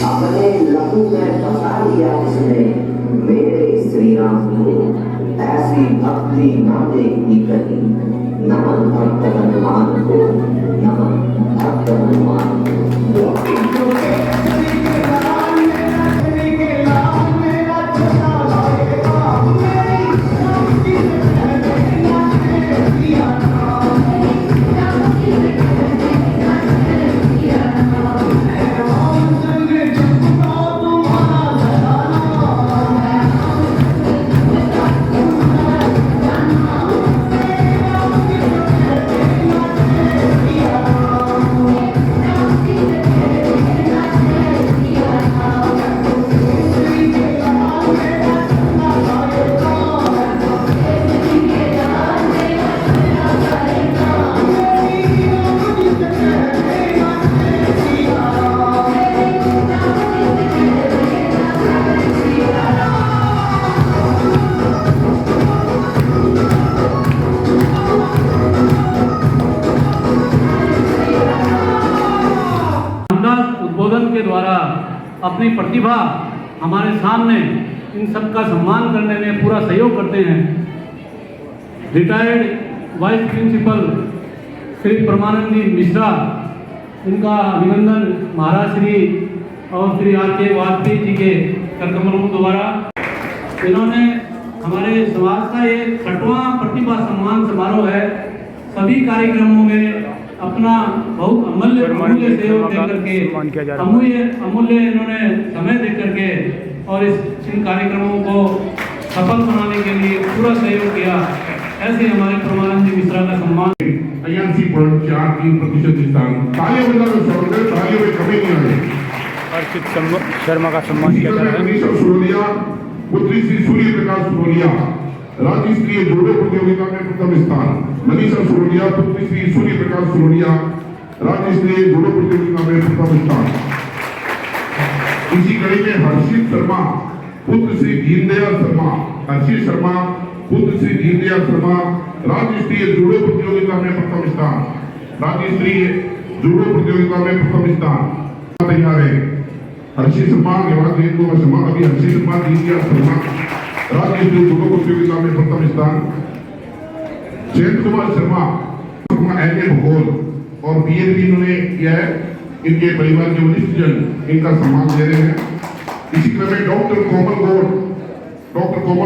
अपने लहू में बसा लिया उसने मेरे श्री राम को, ऐसी भक्ति ना देखी कहीं। नमन भक्त हनुमान को, नमन भक्त हनुमान को। उद्बोधन के द्वारा अपनी प्रतिभा हमारे सामने इन सब का सम्मान करने में पूरा सहयोग करते हैं। रिटायर्ड वाइस प्रिंसिपल श्री परमानंद जी मिश्रा, इनका अभिनंदन महाराज श्री और श्री R.K. वाजपेयी जी के करकमलों द्वारा। इन्होंने हमारे समाज का ये 6वां प्रतिभा सम्मान समारोह है। सभी कार्यक्रमों में अपना बहुत अमूल्य सहयोग दे करके अमूल्य इन्होंने समय दे करके और इन कार्यक्रमों को सफल बनाने के लिए पूरा सहयोग किया। ऐसे हमारे परमानंद जी मिश्रा का सम्मान 83.43% स्थान। तालियां बजाकर स्वागत है, तालियों में कमी नहीं आई। अर्चित शर्मा का सम्मान किया जा रहा है। मनीषा सुरोलिया पुत्री श्री सूर्य प्रकाश सुरोलिया राज्य स्तरीय जूडो प्रतियोगिता में प्रथम स्थान। मनीषा सुरोलिया पुत्री श्री सूर्य प्रकाश सुरोलिया राज्य स्तरीय जूडो प्रतियोगिता में प्रथम स्थान। इसी कड़ी में हर्षित शर्मा पुत्र श्री दीनदयाल शर्मा, हर्षित शर्मा पुत्र श्री दीनदयाल शर्मा राज्य स्तरीय जूडो प्रतियोगिता में प्रथम स्थान। राज्य स्तरीय जूडो प्रतियोगिता में प्रथम स्थान। तैयार है हर्षित शर्मा, देवराज शर्मा, अभी हर्षित शर्मा, दीनदयाल शर्मा राज्य स्तरीय जूडो प्रतियोगिता में प्रथम स्थान। जयंत कुमार शर्मा MA भूगोल और BA भी इन्होंने किया है। इनके परिवार के वरिष्ठ जन इनका सम्मान दे रहे हैं। इसी क्रम में doctor Komal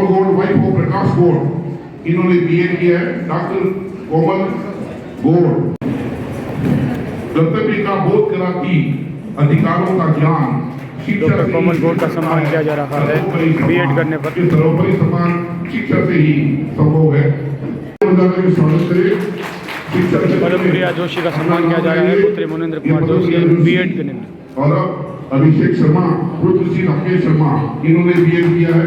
Gaud wife of Prakash Gaud, इन्होंने BA किया है। डॉक्टर कोमल गौड़ कर्तव्य का बोध कराती, अधिकारों का ज्ञान, डॉक्टर कोमल गौड़ का सम्मान किया जा रहा है B.Ed करने पर। सर्वोपरि सम्मान शिक्षा से ही संभव है। प्रिया जोशी का सम्मान किया जा रहा है। पुत्री मुनेंद्र कुमार जोशी B.Ed करने में। और अब अभिषेक शर्मा पुत्र श्री राकेश शर्मा, इन्होंने B.Ed किया है।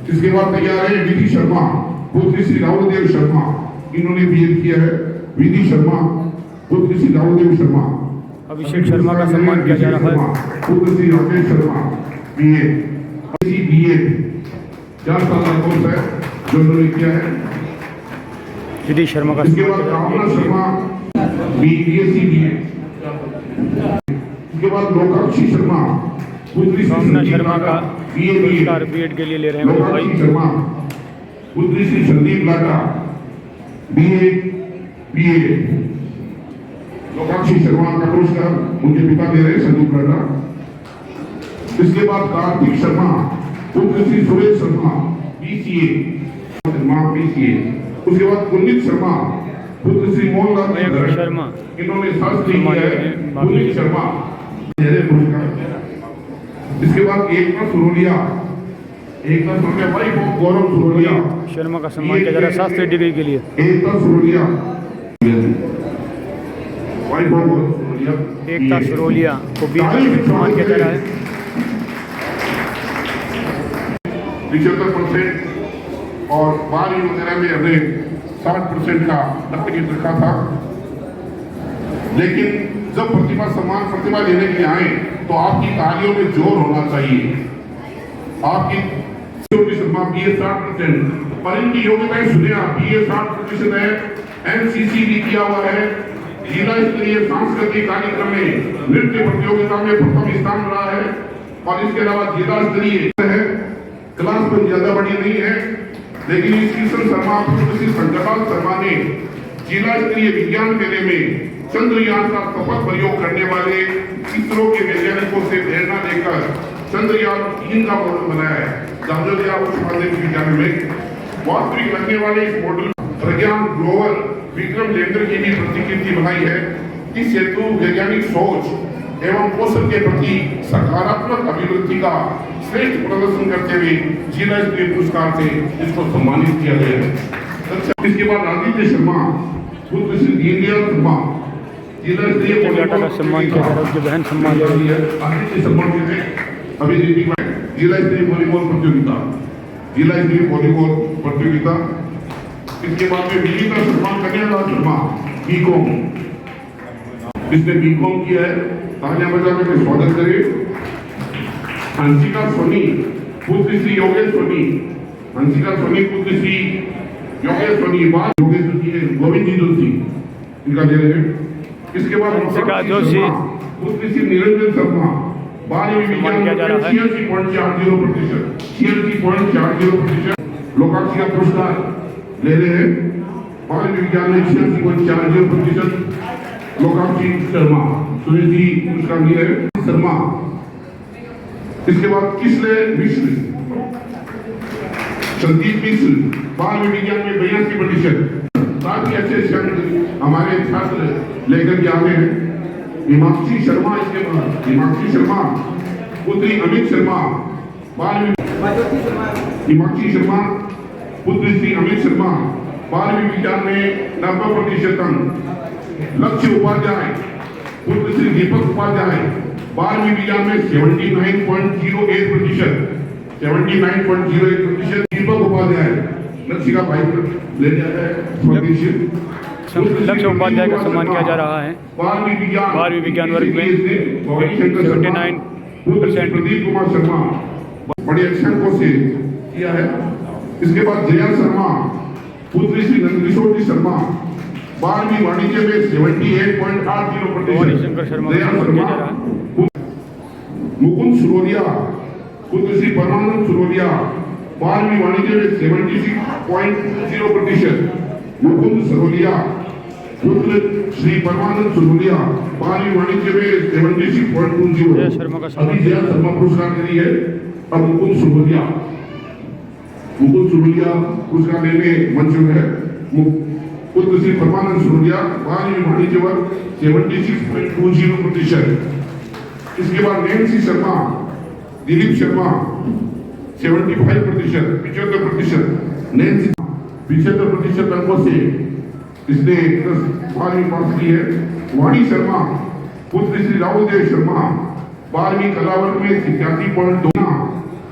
इसके बाद तैयार है विधि शर्मा पुत्र श्री राहुलदेव शर्मा, इन्होंने B.Ed किया है। विधि शर्मा पुत्र श्री राहुलदेव शर्मा। अभिषेक शर्मा का सम्मान किया जा रहा है। पुत्र श्री राकेश शर्मा B.Ed 4 साल का कोर्स है जो उन्होंने किया है। विधि शर्मा का इसके बाद कामना शर्मा BSc B.Ed इसके बाद लोकाक्षी शर्मा पुत्री श्री सोमनाथ संदीप शर्मा का लाटा, BA पुरस्कार बीएड के लिए ले रहे हैं वो भाई। लोकाक्षी शर्मा पुत्री श्री संदीप लाटा BA लोकाक्षी शर्मा का पुरस्कार उनके पिता दे रहे हैं संदीप लाटा। इसके बाद कार्तिक शर्मा पुत्र श्री सुरेश शर्मा BCA। उसके बाद कुलदीप शर्मा पुत्र श्री मोहनलाल शर्मा इन्होंने शास्त्री किया है कुलदीप शर्मा पुरस्कार। इसके बाद एकता सुरोलिया भाई गौरव सुरोलिया शर्मा का सम्मान किया जा रहा है शास्त्री डिग्री के लिए। एकता सुरोलिया भाई गौरव सुरोलिया एकता सुरोलिया को भी सम्मान किया जा रहा है। 75% और 12वीं वगैरह में हमने 60% का टारगेट रखा था, लेकिन जब प्रतिभा लेने के लिए आए तो आपकी तालियों में जोर होना चाहिए। आपकी शर्मा BA 60%, पर इनकी योग्यताएं सुने आप। BA 60% है, NCC भी किया हुआ है, जिला स्तरीय सांस्कृतिक कार्यक्रम में नृत्य प्रतियोगिता में प्रथम स्थान रहा है, और इसके अलावा जिला स्तरीय है। क्लास में ज्यादा बड़ी नहीं है, लेकिन इस किशन शर्मा संकटाल शर्मा ने जिला स्तरीय विज्ञान मेले में चंद्रयान का सफल प्रयोग करने वाले इसरो के वैज्ञानिकों से प्रेरणा लेकर चंद्रयान 3 का मॉडल बनाया है। जामजोलिया उच्च माध्यमिक विद्यालय में वास्तविक लगने वाले इस मॉडल प्रज्ञान ग्लोवर विक्रम लैंडर की भी प्रतिकृति बनाई है। इस हेतु वैज्ञानिक सोच एवं कौशल के प्रति सकारात्मक अभिवृद्धि का श्रेष्ठ प्रदर्शन करते हुए जिला स्तरीय पुरस्कार से इसको सम्मानित किया गया है। इसके बाद आदित्य शर्मा पुत्र श्री दीनदयाल शर्मा जिला स्तरीय का सम्मान किया जा रहा है। उसकी बहन सम्मान ले रही है। आदित्य सम्मान के अभी जिला स्तरीय वॉलीबॉल प्रतियोगिता। इसके बाद में विनीता शर्मा कन्यालाल शर्मा बीकॉम, इसने बीकॉम किया है। तालियां बजाकर के स्वागत करें। हंसिका सोनी पुत्र श्री योगेश सोनी, हंसिका सोनी पुत्र श्री योगेश सोनी, गोविंद जी जोशी इनका दे रहे हैं। इसके बाद हंसिका जोशी पुत्र श्री निरंजन शर्मा 12वीं विज्ञान 86.40%। लोकाक्षी का पुरस्कार ले रहे हैं 12वीं विज्ञान में 86.40%। लोकाक्षी शर्मा सुरेश जी पुरस्कार लिए हैं शर्मा। इसके बाद किसले मिश्र संदीप मिश्र 12वीं विज्ञान में 82%। काफी अच्छे हमारे छात्र लेकर के आते हैं। हिमाक्षी शर्मा, इसके बाद हिमाक्षी शर्मा पुत्री अमित शर्मा 12वीं, हिमाक्षी शर्मा पुत्री श्री अमित शर्मा 12वीं विज्ञान में 90% अंक। लक्ष्य उपाध्याय पुत्र श्री दीपक उपाध्याय 12वीं विज्ञान में 79.08%। दीपक उपाध्याय लक्ष्य का भाई ले जाता है। लक्ष्य उपाध्याय का सम्मान किया जा रहा है 12वीं विज्ञान वर्ग में 79%। प्रदीप कुमार शर्मा बड़े अच्छे अंकों से किया है। इसके बाद जया शर्मा पुत्री श्री नंदकिशोर जी शर्मा 12वीं वाणिज्य में 78.80%। मुकुंद सुरोलिया पुत्र श्री परमानंद सुरोलिया 12वीं वाणिज्य में 76.20%। मुकुंद सुरोलिया पुत्र श्री परमानंद सुरोलिया 12वीं वाणिज्य में 76.20। अभी जया शर्मा पुरस्कार के लिए अब मुकुंद सुरोलिया पुरस्कार लेने मंच में है। पुत्र श्री परमानंद सुरोलिया 12वीं वाणिज्य वर्ग 76.20%। इसके बाद नैन्सी शर्मा दिलीप शर्मा 75%। नैन्सी 75% अंकों से इसने 12वीं पास की है। वाणी शर्मा पुत्र श्री राहुल देव शर्मा 12वीं कला वर्ग में 87.2।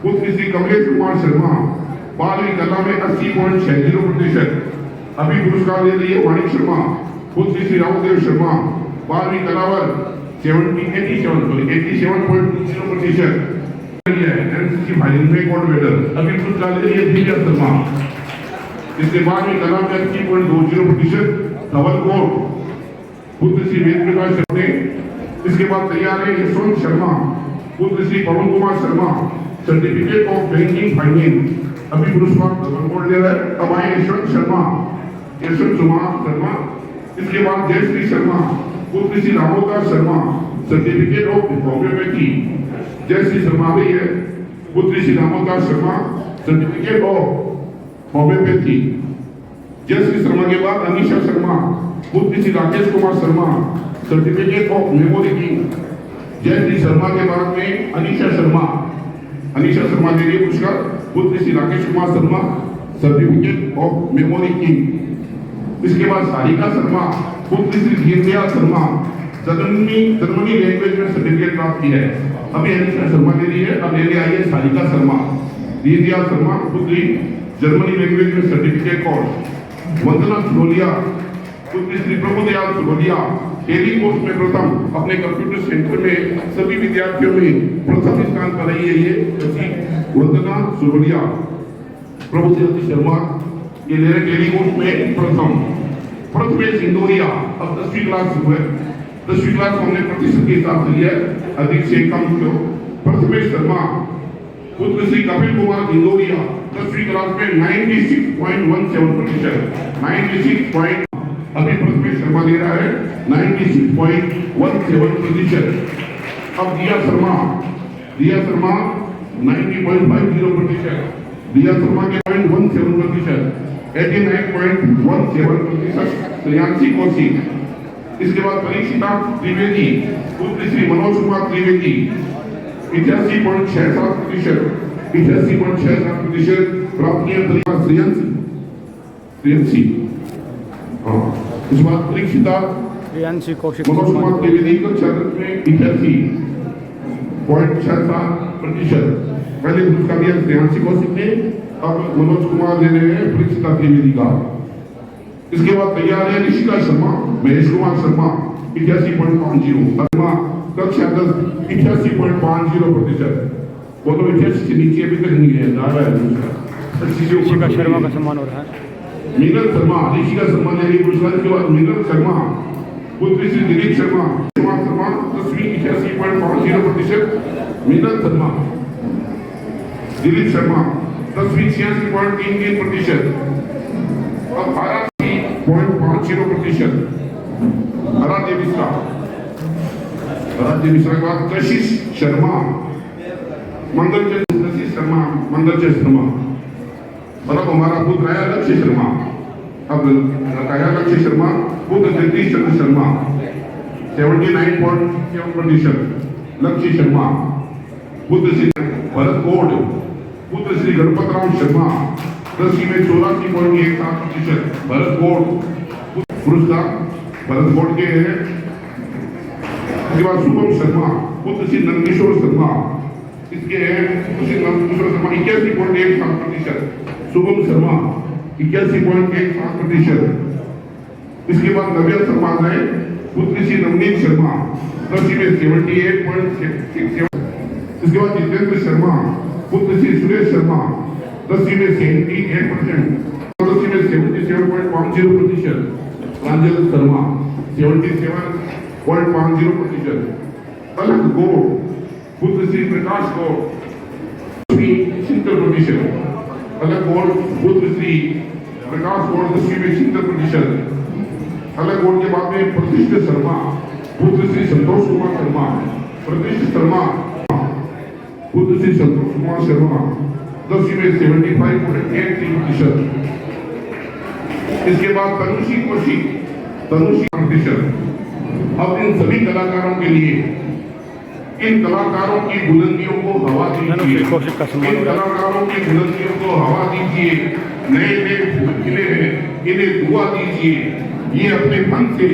पुत्र श्री कमलेश कुमार शर्मा 12वीं कला में 80.60%। अभी पुरस्कार ले रही है वाणी शर्मा पुत्र श्री राहुल देव शर्मा 12वीं कला वर्ग 87.20%। एनसीसी फाइनल में गोल्ड मेडल। अभी पुरस्कार ले रही है दिव्या शर्मा, इसके बाद में कला में 80.20%। धवल कोट पुत्र श्री वेद प्रकाश शर्मा ने। इसके बाद तैयार है यशवंत शर्मा पुत्र Shri Pawan Kumar Sharma, certificate of banking finance. अभी पुरस्कार बोल दे रहा है। अब आए यशवंत शर्मा शर्मा। इसके बाद जयश्री शर्मा पुत्र Shri Ramodas Sharma, certificate of homeopathy. Jayashree Sharma भी है पुत्र Shri Ramodas Sharma, certificate of homeopathy. Jayashree Sharma के बाद अनीशा शर्मा पुत्र Shri Rakesh Kumar Sharma, certificate of memory king. Jayashree Sharma के बाद में अनीशा शर्मा दे रही पुरस्कार पुत्र Shri Rakesh Kumar Sharma, certificate of memory king. इसके बाद सारिका शर्मा पुत्र श्री दीनदयाल शर्मा, जर्मनी लैंग्वेज में सर्टिफिकेट प्राप्त किया है। अभी अनीशा शर्मा दे रही है। अब ले आई है सारिका शर्मा, दीनदयाल शर्मा पुत्री, जर्मनी लैंग्वेज में सर्टिफिकेट कोर्स। वंदना सुरोलिया पुत्री श्री प्रभुदयाल सुरोलिया, टेली कोर्स में प्रथम, अपने कंप्यूटर सेंटर में सभी विद्यार्थियों में प्रथम स्थान पर रही है। ये वंदना सुरोलिया। प्रभुदयाल शर्मा ये ले रहे टेली कोर्स में प्रथम सिंदूरिया। अब 10वीं क्लास शुरू है। 10वीं क्लास हमने प्रतिशत के हिसाब से लिया, अधिक से कम को। प्रथमेश शर्मा पुत्र श्री कपिल कुमार इंदौरिया, 10वीं क्लास में 96.17%। 96. अभी प्रथमेश शर्मा दे रहा है 96.17%। अब दिया शर्मा 90.50%। दिया शर्मा के 0.17%। 89.17%। श्रेयांशी कौशिक। इसके बाद परीक्षिता त्रिवेदी पुत्र श्री मनोज कुमार त्रिवेदी, 88.67%। 88.67% प्राप्त किया। श्रेयांशी। इस बात परीक्षिता मनोज कुमार त्रिवेदी को चरण में 88.67%। पहले पुरस्कार दिया श्रेयांशी कौशिक ने, अब मनोज कुमार दे रहे हैं परीक्षिता त्रिवेदी का। इसके बाद तैयार है ऋषिका शर्मा, महेश कुमार शर्मा, 88.50। कक्षा 10 88.50%। वो तो 88 से नीचे अभी तक नहीं है, ज्यादा है। ऋषिका शर्मा का सम्मान हो रहा है। मीनल शर्मा, ऋषिका शर्मा ने भी पुरस्कार। के बाद मीनल शर्मा पुत्र श्री दिलीप शर्मा, 10वीं 88.50%। मीनल शर्मा, दिलीप शर्मा 10वीं 86.33%। अब 0.50%। आराध्य मिश्रा के बाद कशिश शर्मा, मंगलचंद शर्मा। और अब हमारा पुत्र आया लक्ष्य शर्मा। अब आया लक्ष्य शर्मा पुत्र जगदीश चंद्र शर्मा, 79.7%। लक्ष्य शर्मा पुत्र श्री भरत कोड पुत्र श्री गणपत राम शर्मा, 10वीं में 84.17%। भरत कोड पुरस्कार भरत कोड के हैं। इसके बाद शुभम शर्मा पुत्र श्री नंदकिशोर शर्मा, इसके हैं श्री नंदकिशोर शर्मा, 81.17%। शुभम शर्मा 81.17%। इसके बाद नव्या शर्मा है पुत्र श्री नवनीत शर्मा, 10वीं में 78.67%। इसके बाद जितेंद्र शर्मा पुत्र श्री सुरेश शर्मा, 10वीं में 78%। 10वीं में 77.50%। प्रांजल शर्मा 77.50%। अलग गौड़ पुत्र श्री प्रकाश गौड़, 70%। अलग गौड़ पुत्र श्री प्रकाश गौड़, 10वीं में 70%। अलग गौड़ के बाद में प्रतिष्ठ शर्मा पुत्र श्री संतोष कुमार शर्मा, प्रतिष्ठ शर्मा पुत्र श्री संतोष कुमार शर्मा, 10वीं में 75.83%। इसके बाद तनुषी कौशिक 30%। अब इन सभी कलाकारों के लिए इन कलाकारों की बुलंदियों को हवा दीजिए। इन कलाकारों की बुलंदियों को हवा दीजिए। नए फूल खिले हैं, इन्हें दुआ दीजिए। ये अपने फन से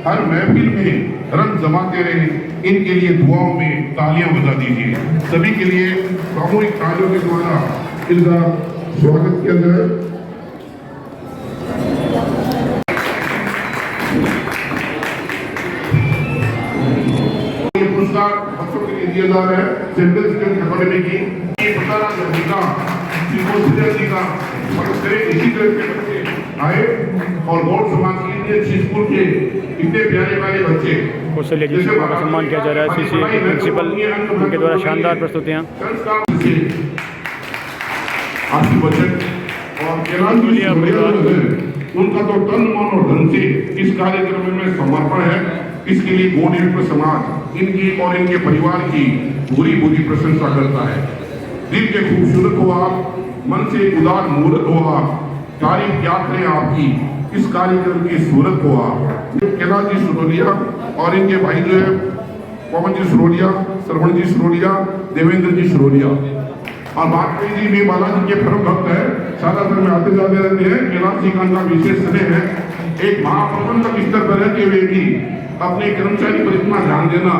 हर महफिल में रंग जमाते रहे। इनके लिए दुआओं में तालियां बजा दीजिए। सभी के लिए सामूहिक तालियों के द्वारा इनका स्वागत किया जाए। पुरस्कार बच्चों के लिए दिया जा रहा है सेंट्रल स्टूडेंट अकेडमी की। ये प्रसारा जी का, जी का इसी तरह के बच्चे आए और गौड़ समाज की इतनी अच्छी स्कूल के इतने प्यारे प्यारे बच्चे कौशल्या जी शर्मा का सम्मान किया जा रहा है। सीसी प्रिंसिपल उनके द्वारा शानदार प्रस्तुतियाँ। आपकी बजट और उनका तो तन मन और धन से इस कार्यक्रम में समर्पण है। इसके लिए गौड़ समाज इनकी और इनके परिवार की पूरी प्रशंसा करता है। दिल के खूबसूरत हो आप, मन से उदार मूर्त हो आप, तारीफ क्या करें आपकी, इस कार्यक्रम की सूरत हो आप। कैलाश जी सुरोलिया और इनके भाई जो है पवन जी सुरोलिया, श्रवण जी सुरोलिया, देवेंद्र जी सुरोलिया और वाजपेयी जी भी बालाजी के परम भक्त है। ज्यादातर में आते जाते रहते हैं। कैलाश जी का उनका विशेष स्नेह है। एक महाप्रबंधक स्तर पर रहते हुए भी अपने कर्मचारी पर इतना ध्यान देना,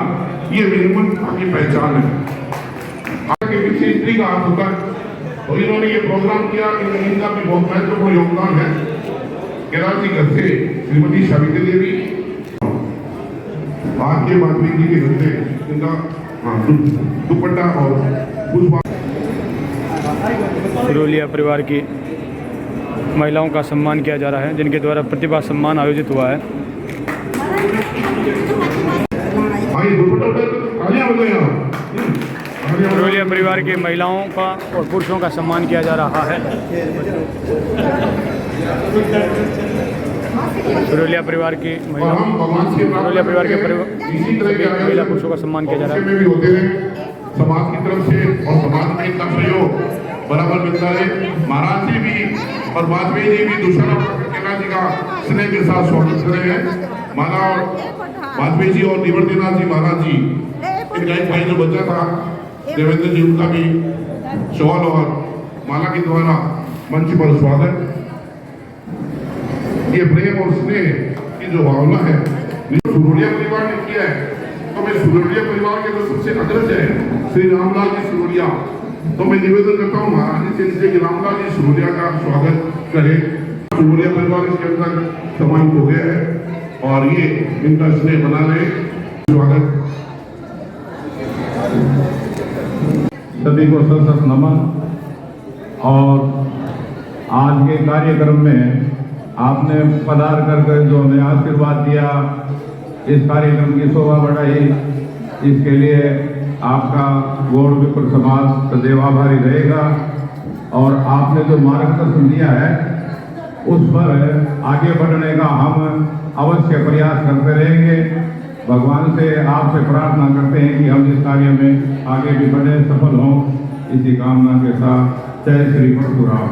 ये विनम्रता की पहचान है। आगे किसी स्त्री का हाथ होता है तो इन्होंने ये प्रोग्राम किया। इनका भी बहुत महत्वपूर्ण योगदान है। कैलाश जी घर से श्रीमती सावित्री देवी आगे वाजपेयी जी के घर से इनका दुपट्टा और पुष्पा। सुरोलिया परिवार की महिलाओं का सम्मान किया जा रहा है, जिनके द्वारा प्रतिभा सम्मान आयोजित हुआ है। सुरोलिया परिवार की महिलाओं का और पुरुषों का सम्मान किया जा रहा है। सुरोलिया परिवार की महिला पुरुषों का सम्मान किया जा रहा है। समाज की तरफ से और समाज में इतना सहयोग बराबर मिलता है। महाराज जी भी और वाजपेयी जी भी दूसरा कैलाश जी का स्नेह के साथ स्वागत कर रहे हैं। माला और वाजपेयी जी और निवर्तीनाथ जी महाराज जी, इनका एक भाई जो बच्चा था देवेंद्र जी, उनका भी शॉल और माला के द्वारा मंच पर स्वागत। ये प्रेम और स्नेह की जो भावना है सुरोलिया परिवार ने किया है, तो मैं सुरोलिया परिवार के जो सबसे अग्रज है श्री रामलाल जी सुरोलिया, तो मैं निवेदन करता हूँ महाराज जी से कि रामलाल जी सुरोलिया का स्वागत करें। सुरोलिया परिवार इसके अंदर समाहित हो गया है और ये इनका स्नेह बना रहे। स्वागत। सभी को सशक्त नमन। और आज के कार्यक्रम में आपने पधार करके जो हमें आशीर्वाद दिया, इस कार्यक्रम की शोभा बढ़ाई, इसके लिए आपका गौड़ विप्र समाज सदैव आभारी रहेगा। और आपने जो मार्गदर्शन दिया है उस पर आगे बढ़ने का हम अवश्य प्रयास करते रहेंगे। भगवान से आपसे प्रार्थना करते हैं कि हम इस कार्य में आगे भी बढ़े, सफल हों, इसी कामना के साथ जय श्री परशुराम।